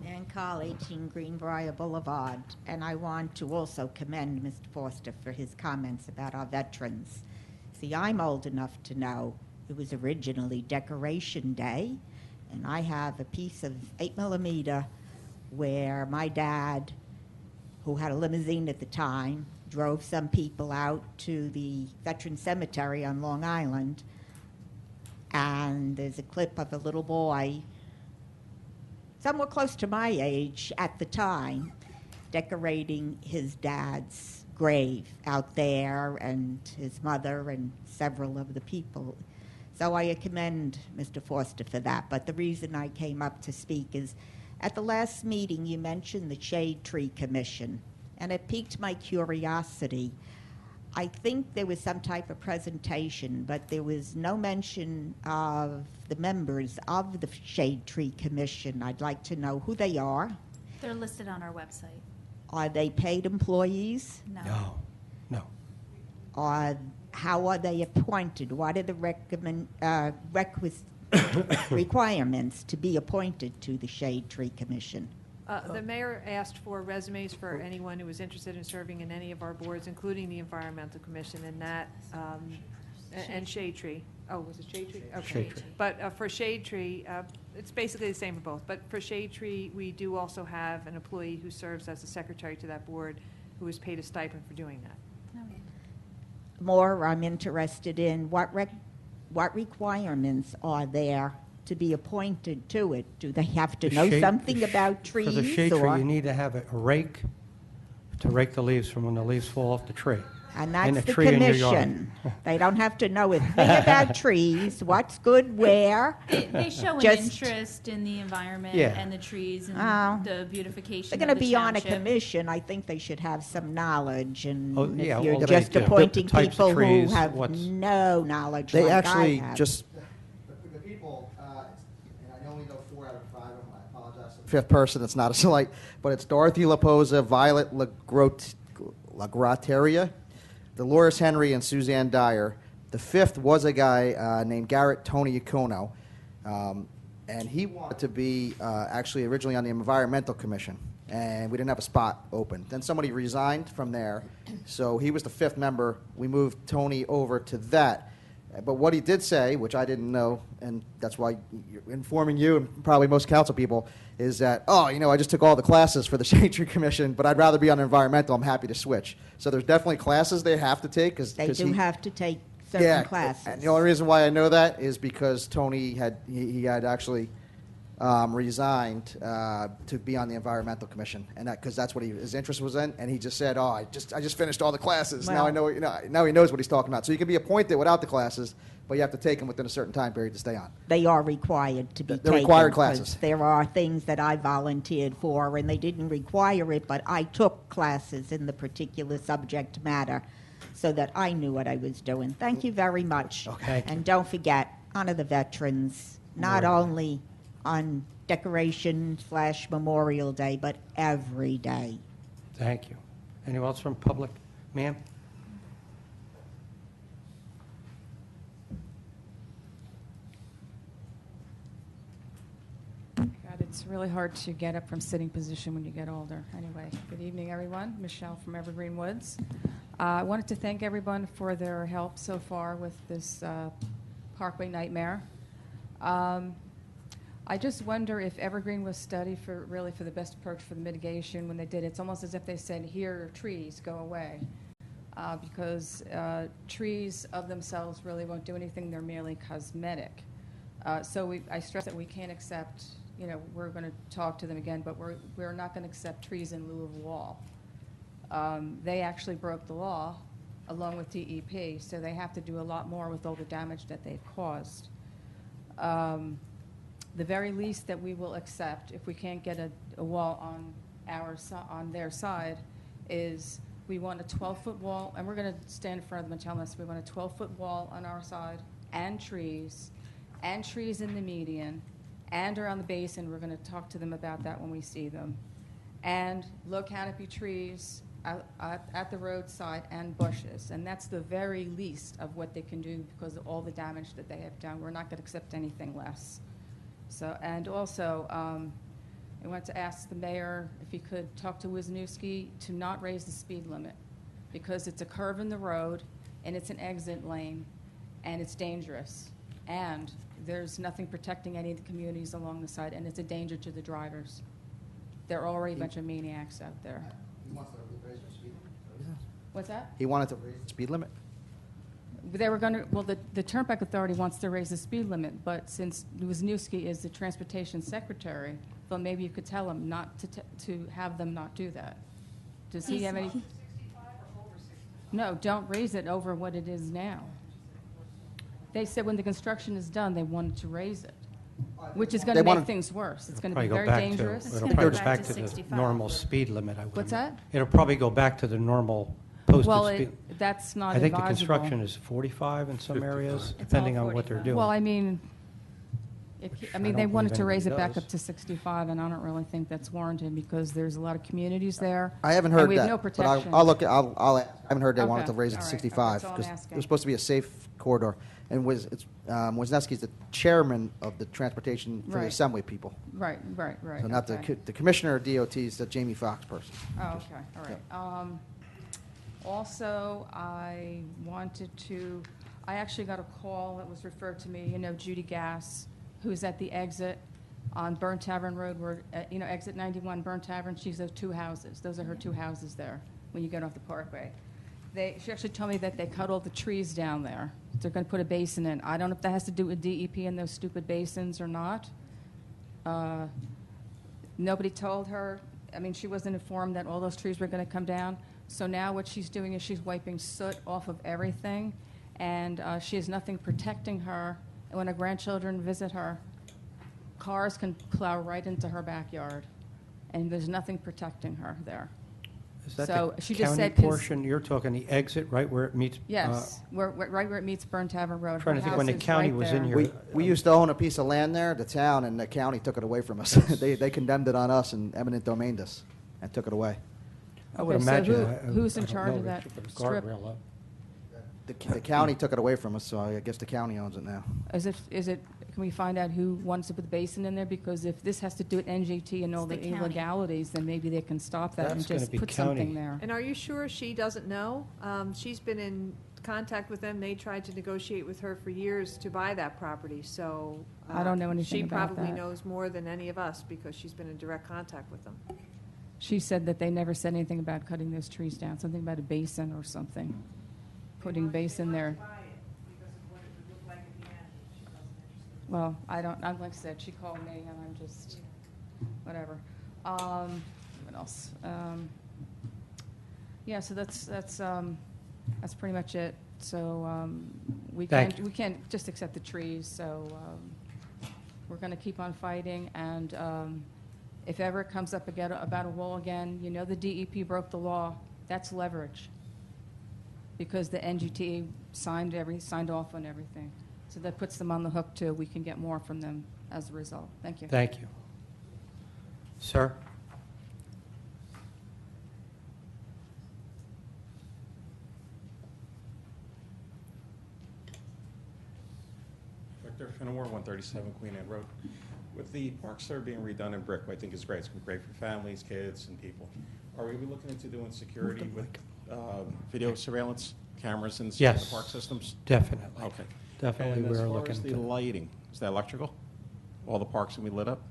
And College in Greenbrier Boulevard, and I want to also commend Mr. Foster for his comments about our veterans. See, I'm old enough to know it was originally Decoration Day, and I have a piece of 8mm where my dad, who had a limousine at the time, drove some people out to the Veteran Cemetery on Long Island, and there's a clip of a little boy somewhat close to my age at the time, decorating his dad's grave out there and his mother and several of the people. So I commend Mr. Foster for that. But the reason I came up to speak is at the last meeting you mentioned the Shade Tree Commission, and it piqued my curiosity. I think there was some type of presentation, but there was no mention of the members of the Shade Tree Commission. I'd like to know who they are. They're listed on our website. Are they paid employees? No. No. How are they appointed? What are the requirements to be appointed to the Shade Tree Commission? The mayor asked for resumes for anyone who was interested in serving in any of our boards, including the Environmental Commission and that, and Shade Tree. Oh, was it Shade Tree? Okay. Shade Tree. But for Shade Tree, it's basically the same for both. But for Shade Tree, we do also have an employee who serves as the secretary to that board who is paid a stipend for doing that. More, I'm interested in what requirements are there to be appointed to it? Do they have to know something about trees? For the shade tree, you need to have a rake to rake the leaves from when the leaves fall off the tree. And that's a the tree in your yard. commission. They don't have to know a thing about trees, what's good where. They show an Just- interest in the environment Yeah. and the trees and Oh. the beautification They're going to of the be on a township. commission. I think they should have some knowledge. And Oh, yeah, if you're well, just they do. appointing The types of people trees, who have what's- no knowledge They like actually I have. just. The people, and I only know 4 out of 5 of them. I apologize. Fifth person, it's not a slight, but it's Dorothy Laposa, Violet Lagrateria, Dolores Henry, and Suzanne Dyer. The fifth was a guy named Garrett Tony Iacono, and he wanted to be actually originally on the Environmental Commission, and we didn't have a spot open. Then somebody resigned from there, so he was the fifth member. We moved Tony over to that. But what he did say, which I didn't know, and that's why informing you and probably most council people, is that, I just took all the classes for the Shade Tree Commission, but I'd rather be on environmental. I'm happy to switch. So there's definitely classes they have to take. They do have to take certain classes. And the only reason why I know that is because Tony had actually resigned to be on the Environmental Commission, and because that's what his interest was in, and he just said, I just finished all the classes. Now I know, now he knows what he's talking about. So you can be appointed without the classes, but you have to take them within a certain time period to stay on. They are required to be taken. They're required 'cause classes. There are things that I volunteered for, and they didn't require it, but I took classes in the particular subject matter so that I knew what I was doing. Thank you very much. Okay. And don't forget, honor the veterans, not only on Decoration/Memorial Day, but every day. Thank you. Anyone else from public? Ma'am? really hard to get up from sitting position when you get older. Anyway, good evening, everyone. Michelle from Evergreen Woods. I wanted to thank everyone for their help so far with this Parkway nightmare. I just wonder if Evergreen was studied for the best approach for the mitigation when they did it. It's almost as if they said, here are trees, go away. Because trees of themselves really won't do anything. They're merely cosmetic. I stress that we can't accept, we're going to talk to them again, but we're not going to accept trees in lieu of wall. They actually broke the law along with DEP, so they have to do a lot more with all the damage that they've caused. The very least that we will accept, if we can't get a wall on their side, is we want a 12-foot wall, and we're going to stand in front of them and tell them this. We want a 12-foot wall on our side, and trees in the median, and around the basin. We're going to talk to them about that when we see them. And low canopy trees at the roadside and bushes. And that's the very least of what they can do because of all the damage that they have done. We're not going to accept anything less. And also, I want to ask the mayor if he could talk to Wisniewski to not raise the speed limit because it's a curve in the road and it's an exit lane and it's dangerous. And there's nothing protecting any of the communities along the side, and it's a danger to the drivers. They're already a bunch of maniacs out there. He wants to raise the speed limit. What's that? He wanted to raise the speed limit? They were going to, well, the Turnpike Authority wants to raise the speed limit, but since Wisniewski is the transportation secretary, well, maybe you could tell him not to have them not do that. Does he have any? No, don't raise it over what it is now. They said when the construction is done, they wanted to raise it, which is going to make things worse. It's going to be very dangerous. It'll probably go back to the normal speed limit, I would What's that? It'll probably go back to the normal posted speed. Well, that's not I think the advisable. construction is 45 in some areas, depending on what they're doing. Well, I mean, they wanted to raise it back does. up to 65, and I don't really think that's warranted because there's a lot of communities there. I haven't heard and we that. have no but protection. I'll look. I'll ask. I haven't heard they wanted Okay, to raise it to all right, 65 that's all I'm because asking. it was supposed to be a safe corridor. And Wisniewski's the chairman of the transportation for the Right. assembly people. Right. So not okay. the commissioner of DOT is the Jamie Foxx person. Oh, okay, all right. Also, I actually got a call that was referred to me, Judy Gass, who's at the exit on Burn Tavern Road, where, exit 91 Burn Tavern. She's those two houses. Those are her two houses there when you get off the Parkway. She actually told me that they cut all the trees down there. They're going to put a basin in. I don't know if that has to do with DEP and those stupid basins or not. Nobody told her. I mean, she wasn't informed that all those trees were going to come down. So now what she's doing is she's wiping soot off of everything, and she has nothing protecting her. And when her grandchildren visit her, cars can plow right into her backyard, and there's nothing protecting her there. Is that So the she just county said 'cause- portion? You're talking the exit, right where it meets? Yes, right where it meets Burn Tavern Road. I'm trying to Her think when the house is county right was there. in here. We used to own a piece of land there, the town, and the county took it away from us. They condemned it on us and eminent domained us and took it away. I would Okay, so imagine. who's in I don't charge know, of that they put a strip? guardrail up. The county took it away from us, so I guess the county owns it now. Can we find out who wants to put the basin in there? Because if this has to do with NGT and all the It's the county. illegalities, then maybe they can stop that and That's gonna just be put county. something there. And are you sure she doesn't know? She's been in contact with them. They tried to negotiate with her for years to buy that property, so. I don't know anything about She probably that. knows more than any of us because she's been in direct contact with them. She said that they never said anything about cutting those trees down, something about a basin or something. Putting a basin there. Well, I don't, like I said, she called me and I'm just, whatever. What else? Yeah, so that's pretty much it. So we Thank you. can't just accept the trees, so we're going to keep on fighting. And if ever it comes up again about a wall again, the DEP broke the law. That's leverage because the NGT signed off on everything. So that puts them on the hook, too. We can get more from them as a result. Thank you. Thank you. Sir? Victor Finnemore, 137 Queen Anne Road. With the parks that are being redone in Brick, I think is great. It's gonna be great for families, kids, and people. Are we looking into doing security with video surveillance cameras in the Yes. park systems? Definitely. Okay. Definitely, And we're as far looking as the into that. lighting, is that electrical? All the parks can be lit up?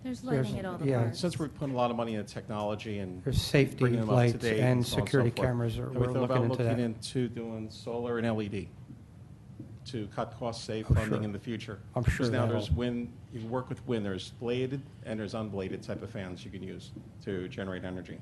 There's lighting at all the yeah. parks. Since we're putting a lot of money into technology and There's safety bringing them up to lights date and so on and so security forth, cameras have we're we thought looking about into that. looking into doing solar and LED to cut costs, save Oh, funding sure. in the future? I'm sure Because now that'll- there's wind, you can work with wind, there's bladed and there's unbladed type of fans you can use to generate energy.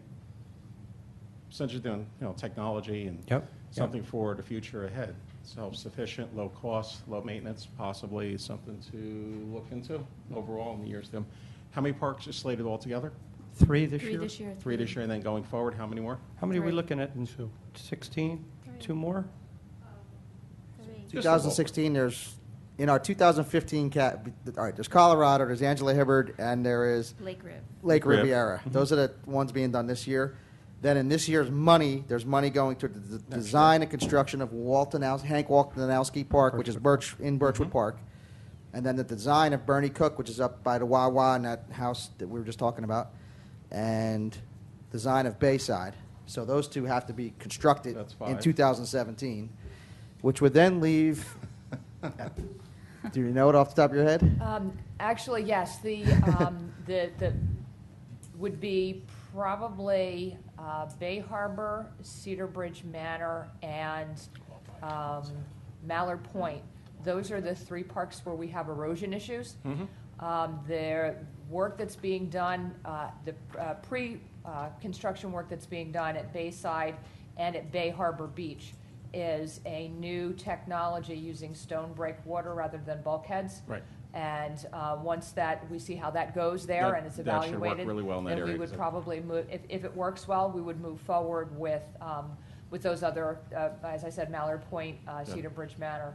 Since you're doing, technology and something for the future ahead. Self-sufficient, low cost, low maintenance, possibly something to look into overall in the years to come. How many parks are slated altogether? 3 this Three year? this year. 3 this year, and then going forward, how many more? How many are we Three. looking at in 16? 2 more? 2016, there's, in our 2015 all right, there's Colorado, there's Angela Hibbard, and there is Lake Riv. Lake Riv. Riviera. Those are the ones being done this year. Then in this year's money, there's money going to the design and construction of Hank Waltonowski Park, which is Birchwood Park. And then the design of Bernie Cook, which is up by the Wawa and that house that we were just talking about. And design of Bayside. So those two have to be constructed That's in 5. 2017, which would then leave. Do you know it off the top of your head? Actually, yes, the would be probably Bay Harbor, Cedar Bridge Manor, and Mallard Point. Those are the 3 parks where we have erosion issues. The work that's being done, the pre-construction work that's being done at Bayside and at Bay Harbor Beach is a new technology using stone breakwater rather than bulkheads. Right. And once that, we see how that goes there and it's That should work evaluated. really well in that then we area, would 'cause probably move, if it works well, we would move forward with those other, as I said, Mallard Point, Cedar Bridge Manor.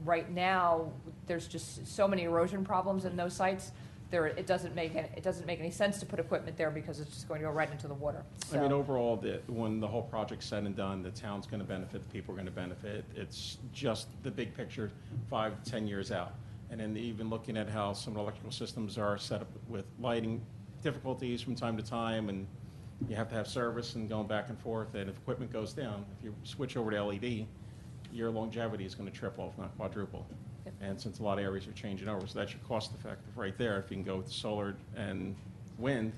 Right now, there's just so many erosion problems in those sites. It doesn't make any sense to put equipment there because it's just going to go right into the water. I mean, overall, when the whole project's said and done, the town's going to benefit, the people are going to benefit. It's just the big picture, 5 to 10 years out. And then even looking at how some of the electrical systems are set up with lighting difficulties from time to time, and you have to have service and going back and forth. And if equipment goes down, if you switch over to LED, your longevity is going to triple, if not quadruple. And since a lot of areas are changing over, so that's your cost effective right there. If you can go with solar and wind,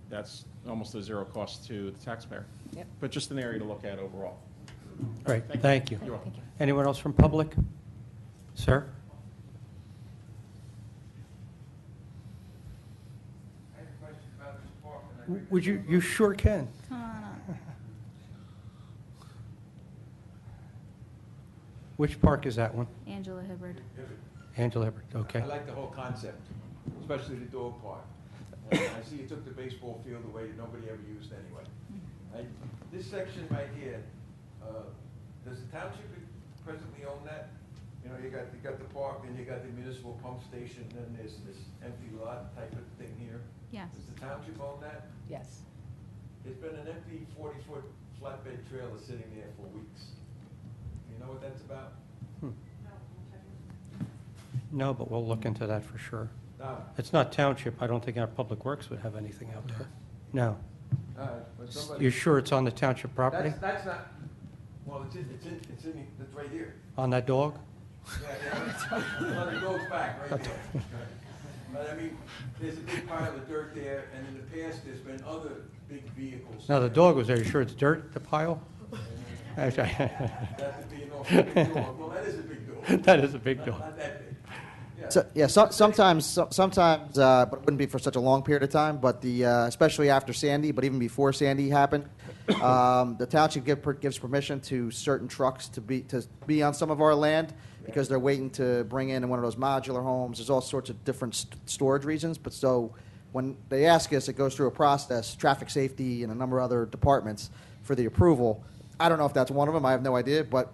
that's almost a zero cost to the taxpayer. Yep. But just an area to look at overall. Great, thank you. You're welcome. Anyone else from public? Sir? Would you sure can. Come on up. Which park is that one? Angela Hibbard. Angela Hibbard, okay. I like the whole concept, especially the dog park. I see you took the baseball field away that nobody ever used anyway. This section right here, does the township presently own that? You know, you got the park, then you got the municipal pump station, then there's this empty lot type of thing here. Yes. Does the township own that? Yes. There's been an empty 40-foot flatbed trailer sitting there for weeks. You know what that's about? No, but we'll look into that for sure. No. It's not township. I don't think our public works would have anything out there. No. But somebody- You're sure it's on the township property? That's not, well, it's right here. On that dog? Yeah. On the dog's back, right there. But I mean, there's a big pile of dirt there, and in the past, there's been other big vehicles. No, the dog was there. You sure it's dirt, the pile? That would be an awful big dog. Well, that is a big dog. That is a big dog. Not that big. Sometimes, but it wouldn't be for such a long period of time. But especially after Sandy, but even before Sandy happened, the township gives permission to certain trucks to be on some of our land because they're waiting to bring in one of those modular homes. There's all sorts of different storage reasons. But so when they ask us, it goes through a process, traffic safety and a number of other departments for the approval. I don't know if that's one of them. I have no idea, but.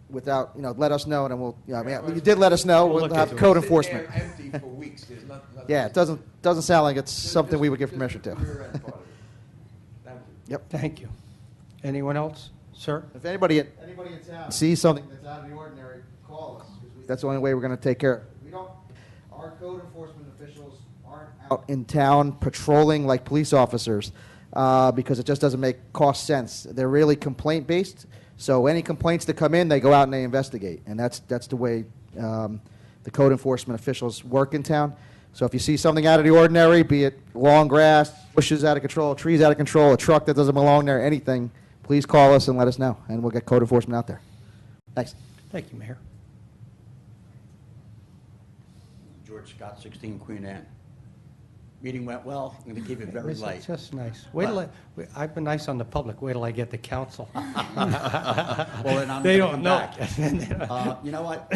Without, let us know, and then we'll. You did let us know. We'll have code enforcement. Empty for weeks. There's nothing. Yeah, it doesn't sound like it's something we would give permission to. Yep. Thank you. Anyone else? Sir? If anybody in town sees something that's out of the ordinary, call us. That's the only way we're going to take care of it. our code enforcement officials aren't out in town patrolling like police officers because it just doesn't make cost sense. They're really complaint-based, so any complaints that come in, they go out and they investigate, and that's the way the code enforcement officials work in town. So if you see something out of the ordinary, be it long grass, bushes out of control, trees out of control, a truck that doesn't belong there, anything, please call us and let us know, and we'll get code enforcement out there. Thanks. Thank you, Mayor. George Scott, 16 Queen Anne. Meeting went well. I'm going to keep it very It's light. just nice. Wait till I've been nice on the public. Wait till I get to council. Well, then I'm They gonna don't come know. back. You know what?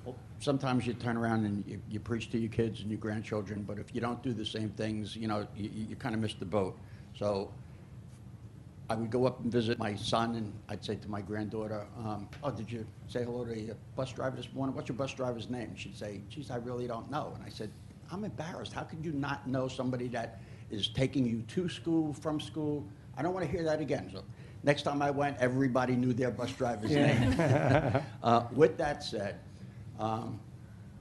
Well, sometimes you turn around and you preach to your kids and your grandchildren, but if you don't do the same things, you know, you kind of miss the boat. So I would go up and visit my son, and I'd say to my granddaughter, oh, did you say hello to your bus driver this morning? What's your bus driver's name? She'd say, geez, I really don't know. And I said, I'm embarrassed. How could you not know somebody that is taking you to school, from school? I don't want to hear that again. So next time I went, everybody knew their bus driver's name. With that said,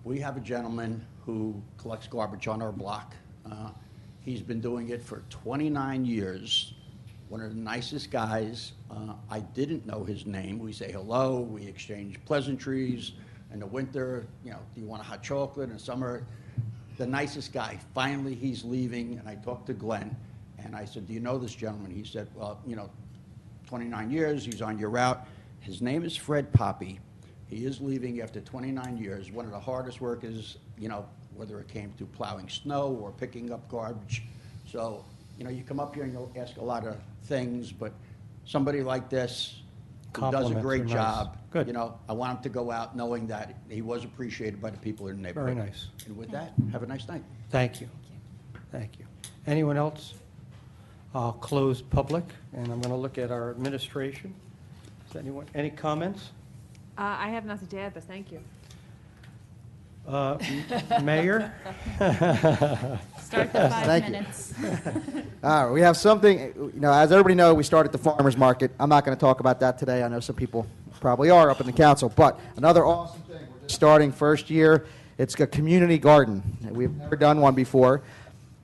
we have a gentleman who collects garbage on our block. He's been doing it for 29 years. One of the nicest guys. I didn't know his name. We say hello. We exchange pleasantries. In the winter, you know, do you want a hot chocolate? In the summer, the nicest guy. Finally, he's leaving, and I talked to Glenn, and I said, do you know this gentleman? He said, well, you know, 29 years, he's on your route. His name is Fred Poppy. He is leaving after 29 years. One of the hardest workers, you know, whether it came to plowing snow or picking up garbage. So, you know, you come up here and you'll ask a lot of things, but somebody like this who does a Compliments great are nice. job, Good. you know, I want him to go out knowing that he was appreciated by the people in the neighborhood. Very nice. And with that, have a nice night. Thank you. Thank you. Anyone else? I'll close public, and I'm going to look at our administration. Is anyone, any comments? I have nothing to add, but thank you. Mayor? Start the 5 Thank you. minutes. All right, we have something, you know, as everybody knows, we started the farmer's market. I'm not going to talk about that today. I know some people probably are up in the council, but another awesome thing, we're just starting first year. It's a community garden. We've never done one before.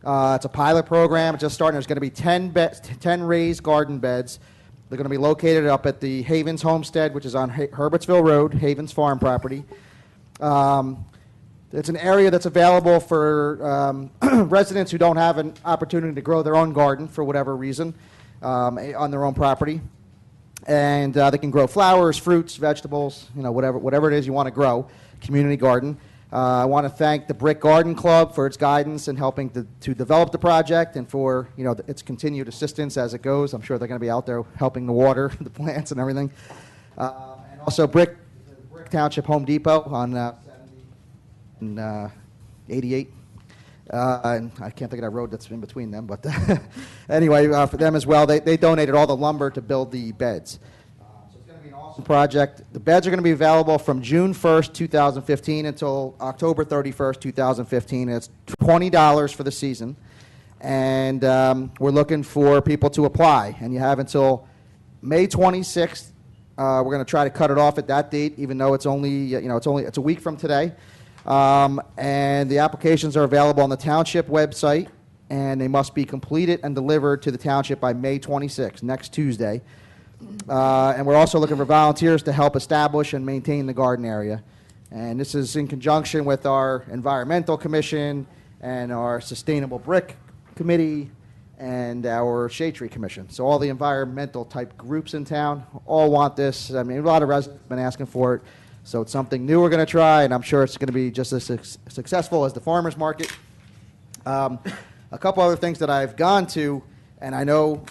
It's a pilot program. It's just starting. There's going to be 10 raised garden beds. They're going to be located up at the Havens Homestead, which is on Herbertsville Road, Havens Farm property. It's an area that's available for residents who don't have an opportunity to grow their own garden for whatever reason on their own property. And they can grow flowers, fruits, vegetables, you know, whatever it is you want to grow, community garden. I want to thank the Brick Garden Club for its guidance in helping to develop the project and for, you know, its continued assistance as it goes. I'm sure they're going to be out there helping to water the plants and everything. And also Brick Township Home Depot on 70 and 88. And I can't think of that road that's in between them, but anyway, for them as well, they donated all the lumber to build the beds. So it's going to be an awesome project. The beds are going to be available from June 1st, 2015 until October 31st, 2015. It's $20 for the season. And we're looking for people to apply. And you have until May 26th. We're going to try to cut it off at that date, even though it's only, you know, it's a week from today. And the applications are available on the Township website, and they must be completed and delivered to the Township by May 26th, next Tuesday. And we're also looking for volunteers to help establish and maintain the garden area. And this is in conjunction with our Environmental Commission and our Sustainable Brick Committee and our Shade Tree Commission. So all the environmental type groups in town all want this. I mean, a lot of residents have been asking for it. So it's something new we're going to try, and I'm sure it's going to be just as successful as the farmer's market. A couple other things that I've gone to, and I know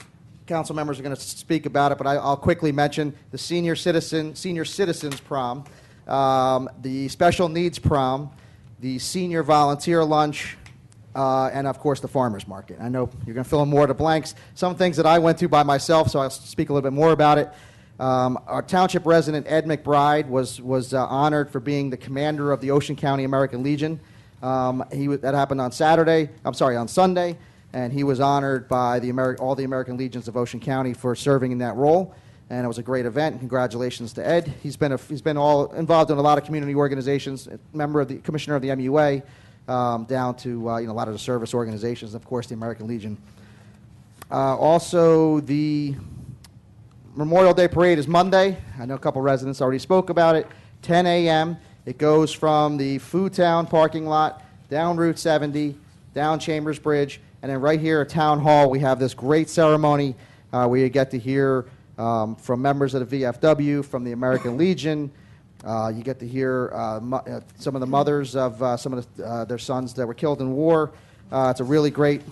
council members are going to speak about it, but I'll quickly mention the senior citizens prom, the special needs prom, the senior volunteer lunch, and of course the farmer's market. I know you're going to fill in more of the blanks. Some things that I went to by myself, so I'll speak a little bit more about it. Our township resident Ed McBride was honored for being the commander of the Ocean County American Legion. That happened on Sunday, and he was honored by all the American Legions of Ocean County for serving in that role. And it was a great event. Congratulations to Ed. He's been all involved in a lot of community organizations, commissioner of the MUA, down to a lot of the service organizations, of course, the American Legion. Also, the Memorial Day Parade is Monday. I know a couple residents already spoke about it. 10 a.m. It goes from the Food Town parking lot down Route 70, down Chambers Bridge, and then right here at Town Hall, we have this great ceremony where you get to hear from members of the VFW, from the American Legion. You get to hear some of the mothers of some of their sons that were killed in war. It's a really great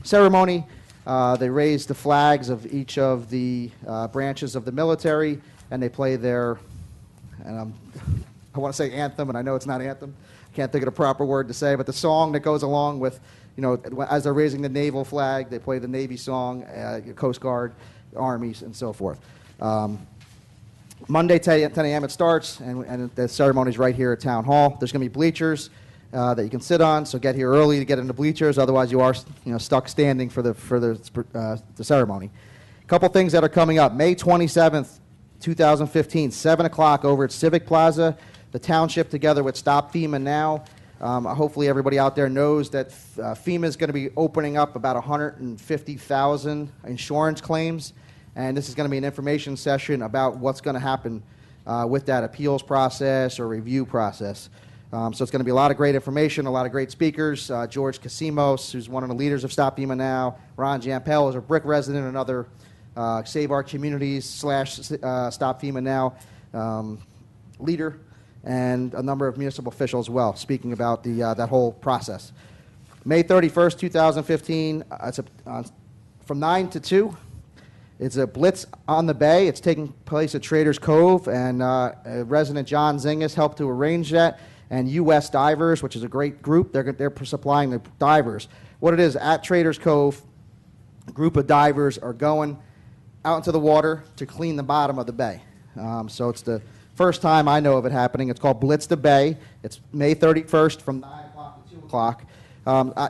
ceremony. They raise the flags of each of the branches of the military, and they play their, and I want to say anthem, and I know it's not anthem. I can't think of the proper word to say, but the song that goes along with, as they're raising the naval flag, they play the Navy song, Coast Guard, Armies, and so forth. Monday, 10 a.m. it starts, and the ceremony's right here at Town Hall. There's going to be bleachers that you can sit on, so get here early to get into bleachers. Otherwise, you are stuck standing for the ceremony. A couple things that are coming up. May 27th, 2015, 7 o'clock over at Civic Plaza. The Township, together with Stop FEMA Now. Hopefully everybody out there knows that FEMA is going to be opening up about 150,000 insurance claims. And this is going to be an information session about what's going to happen with that appeals process or review process. So it's going to be a lot of great information, a lot of great speakers. George Casimos, who's one of the leaders of Stop FEMA Now. Ron Jampel is a Brick resident, another Save Our Communities / Stop FEMA Now leader, and a number of municipal officials as well, speaking about that whole process. May 31st, 2015, from 9 to 2. It's a blitz on the bay. It's taking place at Traders Cove, and resident John Zingas helped to arrange that. And U.S. Divers, which is a great group, they're supplying the divers. What it is, at Traders Cove, a group of divers are going out into the water to clean the bottom of the bay. So it's the first time I know of it happening. It's called Blitz the Bay. It's May 31st from 9 o'clock to 2 o'clock.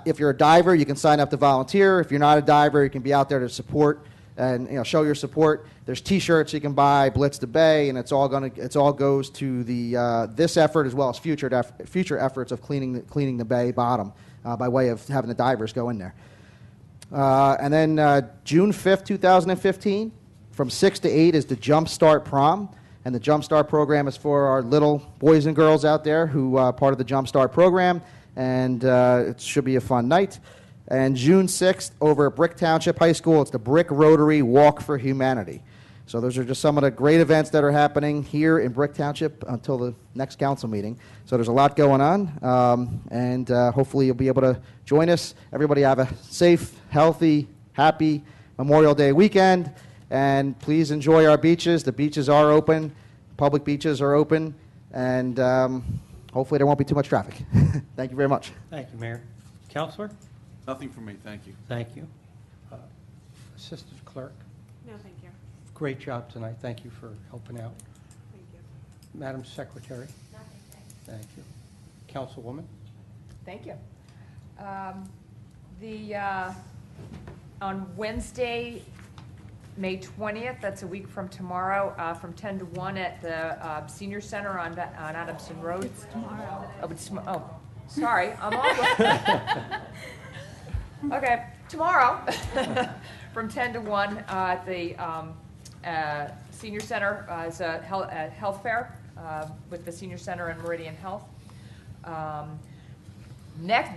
If you're a diver, you can sign up to volunteer. If you're not a diver, you can be out there to support and show your support. There's T-shirts you can buy, Blitz the Bay, and it all goes to the this effort as well as future efforts of cleaning the bay bottom by way of having the divers go in there. And then June 5th, 2015, from 6 to 8 is the Jump Start Prom. And the Jump Start program is for our little boys and girls out there who are part of the Jump Start program. And it should be a fun night. And June 6th, over at Brick Township High School, it's the Brick Rotary Walk for Humanity. So those are just some of the great events that are happening here in Brick Township until the next council meeting. So there's a lot going on, and hopefully you'll be able to join us. Everybody have a safe, healthy, happy Memorial Day weekend, and please enjoy our beaches. The beaches are open. Public beaches are open, and hopefully there won't be too much traffic. Thank you very much. Thank you, Mayor. Counselor? Nothing for me, thank you. Thank you. Assistant Clerk? No, thank you. Great job tonight. Thank you for helping out. Thank you. Madam Secretary? Thank you. Councilwoman? Thank you. On Wednesday, May 20th, that's a week from tomorrow, from 10 to 1 at the Senior Center on Adamson Road. It's tomorrow. Sorry, I'm all. Okay, tomorrow, from 10 to 1 at the Senior Center is a health fair with the Senior Center and Meridian Health.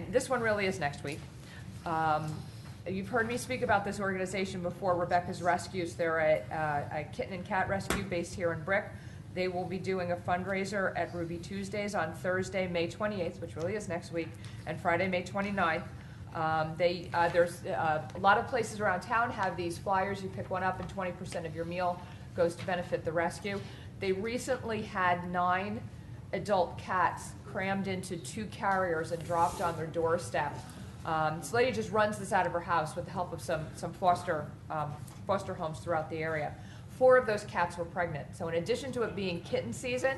This one really is next week. You've heard me speak about this organization before, Rebecca's Rescues. They're a kitten and cat rescue based here in Brick. They will be doing a fundraiser at Ruby Tuesdays on Thursday, May 28th, which really is next week, and Friday, May 29th. There's a lot of places around town have these flyers. You pick one up and 20% of your meal goes to benefit the rescue. They recently had 9 adult cats crammed into 2 carriers and dropped on their doorstep. This lady just runs this out of her house with the help of some foster homes throughout the area. 4 of those cats were pregnant. So in addition to it being kitten season,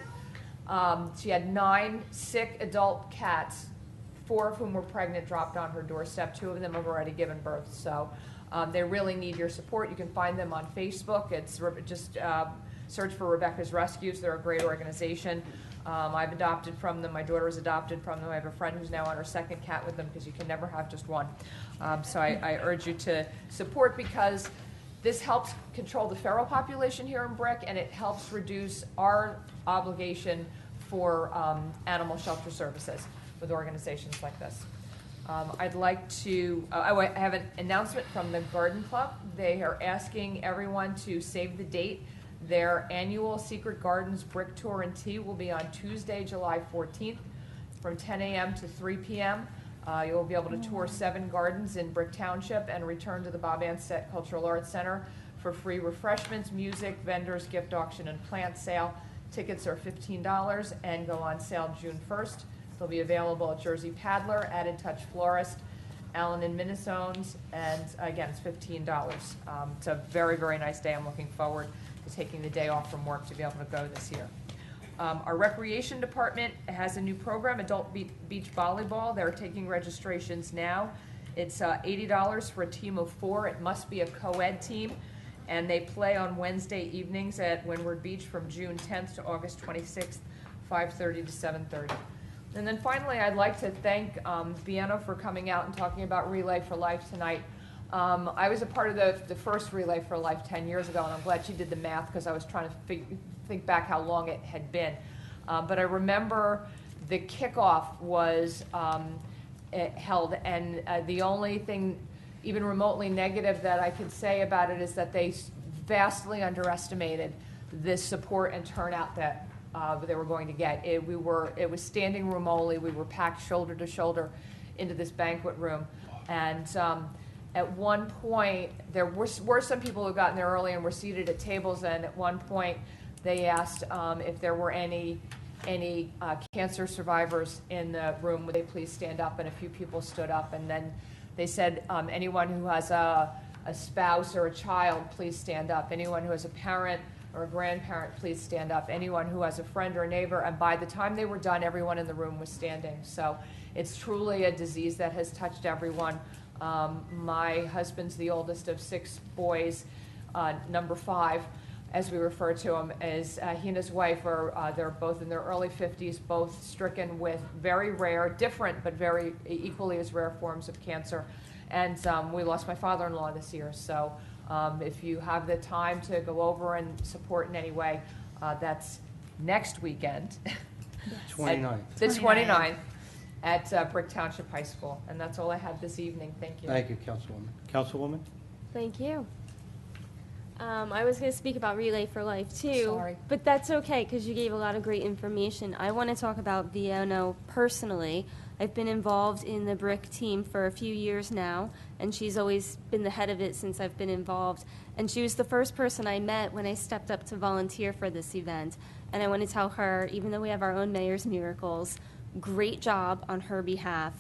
she had 9 sick adult cats, 4 of whom were pregnant, dropped on her doorstep. 2 of them have already given birth. So they really need your support. You can find them on Facebook. It's just search for Rebecca's Rescues. They're a great organization. I've adopted from them. My daughter is adopted from them. I have a friend who's now on her second cat with them because you can never have just one. So I urge you to support, because this helps control the feral population here in Brick, and it helps reduce our obligation for animal shelter services with organizations like this. I'd like to, I have an announcement from the Garden Club. They are asking everyone to save the date. Their annual Secret Gardens Brick Tour and Tea will be on Tuesday, July 14th from 10 a.m. to 3 p.m. You'll be able to tour 7 gardens in Brick Township and return to the Bob Anstett Cultural Arts Center for free refreshments, music, vendors, gift auction, and plant sale. Tickets are $15 and go on sale June 1st. They'll be available at Jersey Paddler, Added Touch Florist, Allen and Minnesones, and again, it's $15. It's a very, very nice day. I'm looking forward to taking the day off from work to be able to go this year. Our recreation department has a new program, Adult Beach Volleyball. They're taking registrations now. It's $80 for a team of 4. It must be a co-ed team, and they play on Wednesday evenings at Windward Beach from June 10th to August 26th, 5:30 to 7:30. And then finally, I'd like to thank Vienna for coming out and talking about Relay for Life tonight. I was a part of the first Relay for Life 10 years ago, and I'm glad she did the math, because I was trying to think back how long it had been. But I remember the kickoff was held, and the only thing even remotely negative that I could say about it is that they vastly underestimated this support and turnout that they were going to get. It was standing room only. We were packed shoulder to shoulder into this banquet room, and at one point, there were some people who got in there early and were seated at tables, and at one point, they asked if there were any cancer survivors in the room, would they please stand up, and a few people stood up, and then they said, anyone who has a spouse or a child, please stand up. Anyone who has a parent or a grandparent, please stand up. Anyone who has a friend or a neighbor, and by the time they were done, everyone in the room was standing. So it's truly a disease that has touched everyone. My husband's the oldest of 6 boys. Number 5, as we refer to him, is he and his wife they're both in their early 50s, both stricken with very rare, different but very equally as rare forms of cancer. And we lost my father-in-law this year. So if you have the time to go over and support in any way, that's next weekend. 29th. The 29th. At Brick Township High School. And that's all I have this evening. Thank you. Thank you, Councilwoman. Councilwoman? Thank you. I was going to speak about Relay for Life, too. Sorry. But that's okay, because you gave a lot of great information. I want to talk about Vienna personally. I've been involved in the Brick team for a few years now, and she's always been the head of it since I've been involved. And she was the first person I met when I stepped up to volunteer for this event. And I want to tell her, even though we have our own Mayor's Miracles, great job on her behalf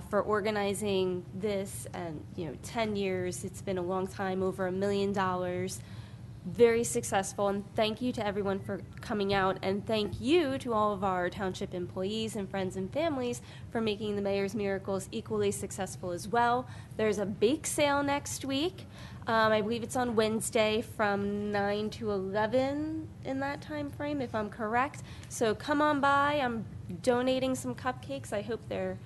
for organizing this, and 10 years. It's been a long time, over $1 million, very successful. And thank you to everyone for coming out, and thank you to all of our township employees and friends and families for making the Mayor's Miracles equally successful as well. There's a bake sale next week. I believe it's on Wednesday from 9 to 11 in that time frame, if I'm correct. So come on by. I'm donating some cupcakes. I hope they're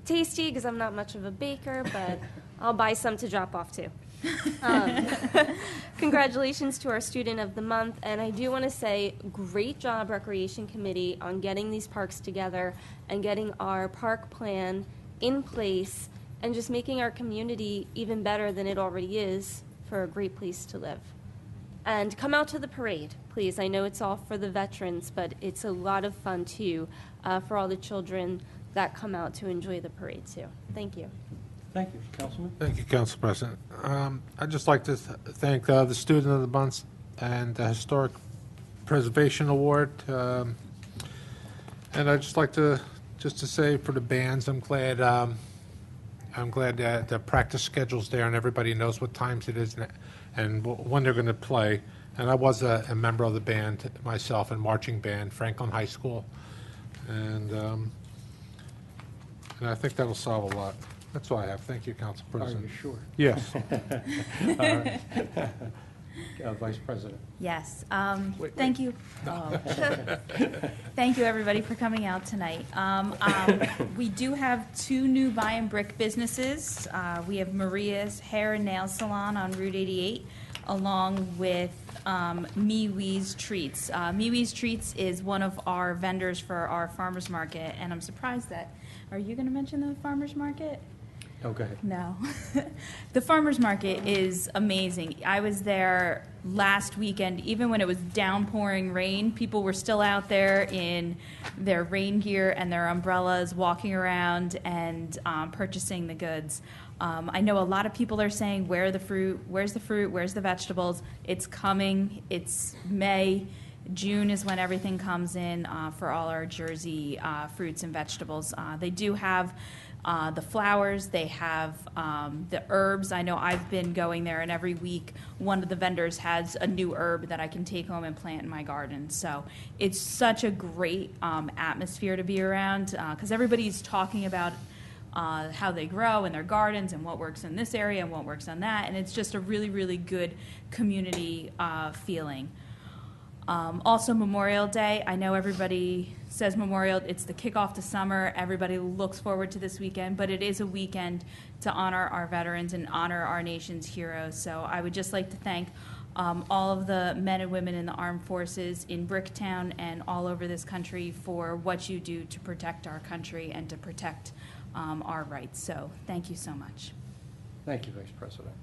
tasty, because I'm not much of a baker, but I'll buy some to drop off too. Congratulations to our Student of the Month, and I do want to say great job, Recreation Committee, on getting these parks together and getting our park plan in place and just making our community even better than it already is for a great place to live. And come out to the parade, please. I know it's all for the veterans, but it's a lot of fun, too, for all the children that come out to enjoy the parade, too. Thank you. Thank you, Councilman. Thank you, Council President. I'd just like to thank the Student of the Month and the Historic Preservation Award. And I'd just like to say for the bands, I'm glad that the practice schedule's there and everybody knows what times it is and when they're going to play. And I was a member of the band myself, in marching band, Franklin High School. And I think that'll solve a lot. That's all I have. Thank you, Council President. Are you sure? Yes. All right. Vice President. Yes. Wait, Thank wait. you. Thank you, everybody, for coming out tonight. We do have 2 new buy and brick businesses. We have Maria's Hair and Nail Salon on Route 88, along with MeWe's Treats. MeWe's Treats is one of our vendors for our farmers market, and I'm surprised that, are you going to mention the farmers market? Okay. No. The farmers market is amazing. I was there last weekend, even when it was downpouring rain. People were still out there in their rain gear and their umbrellas, walking around and purchasing the goods. I know a lot of people are saying, where's the fruit, where's the vegetables? It's coming. It's May. June is when everything comes in for all our Jersey fruits and vegetables. They do have the flowers, they have the herbs. I know I've been going there, and every week one of the vendors has a new herb that I can take home and plant in my garden. So it's such a great atmosphere to be around, because everybody's talking about how they grow in their gardens and what works in this area and what works on that, and it's just a really, really good community feeling. Also, Memorial Day. I know everybody says it's the kickoff to summer. Everybody looks forward to this weekend, but it is a weekend to honor our veterans and honor our nation's heroes. So I would just like to thank all of the men and women in the armed forces in Bricktown and all over this country for what you do to protect our country and to protect our rights. So thank you so much. Thank you, Vice President.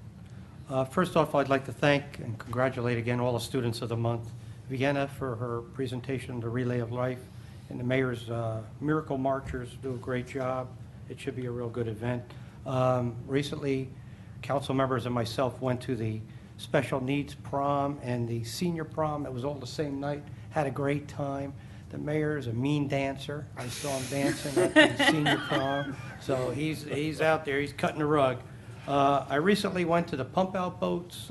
First off, I'd like to thank and congratulate again all the students of the month. Vienna for her presentation, The Relay of Life, and the mayor's Miracle Marchers do a great job. It should be a real good event. Recently, council members and myself went to the special needs prom and the senior prom. It was all the same night. Had a great time. The mayor is a mean dancer. I saw him dancing at the senior prom. So he's out there. He's cutting the rug. I recently went to the pump out boats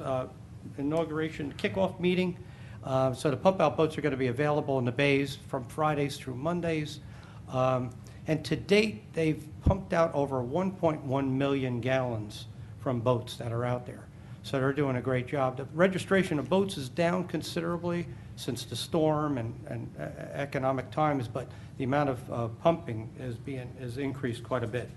inauguration kickoff meeting. So the pump-out boats are going to be available in the bays from Fridays through Mondays. And to date, they've pumped out over 1.1 million gallons from boats that are out there. So they're doing a great job. The registration of boats is down considerably since the storm and economic times, but the amount of pumping is increased quite a bit.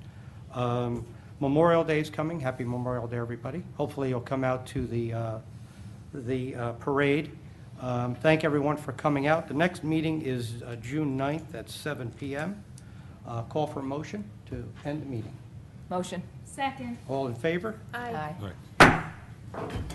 Memorial Day is coming. Happy Memorial Day, everybody. Hopefully you'll come out to the parade. Thank everyone for coming out. The next meeting is June 9th at 7 p.m. Call for a motion to end the meeting. Motion. Second. All in favor? Aye. Aye.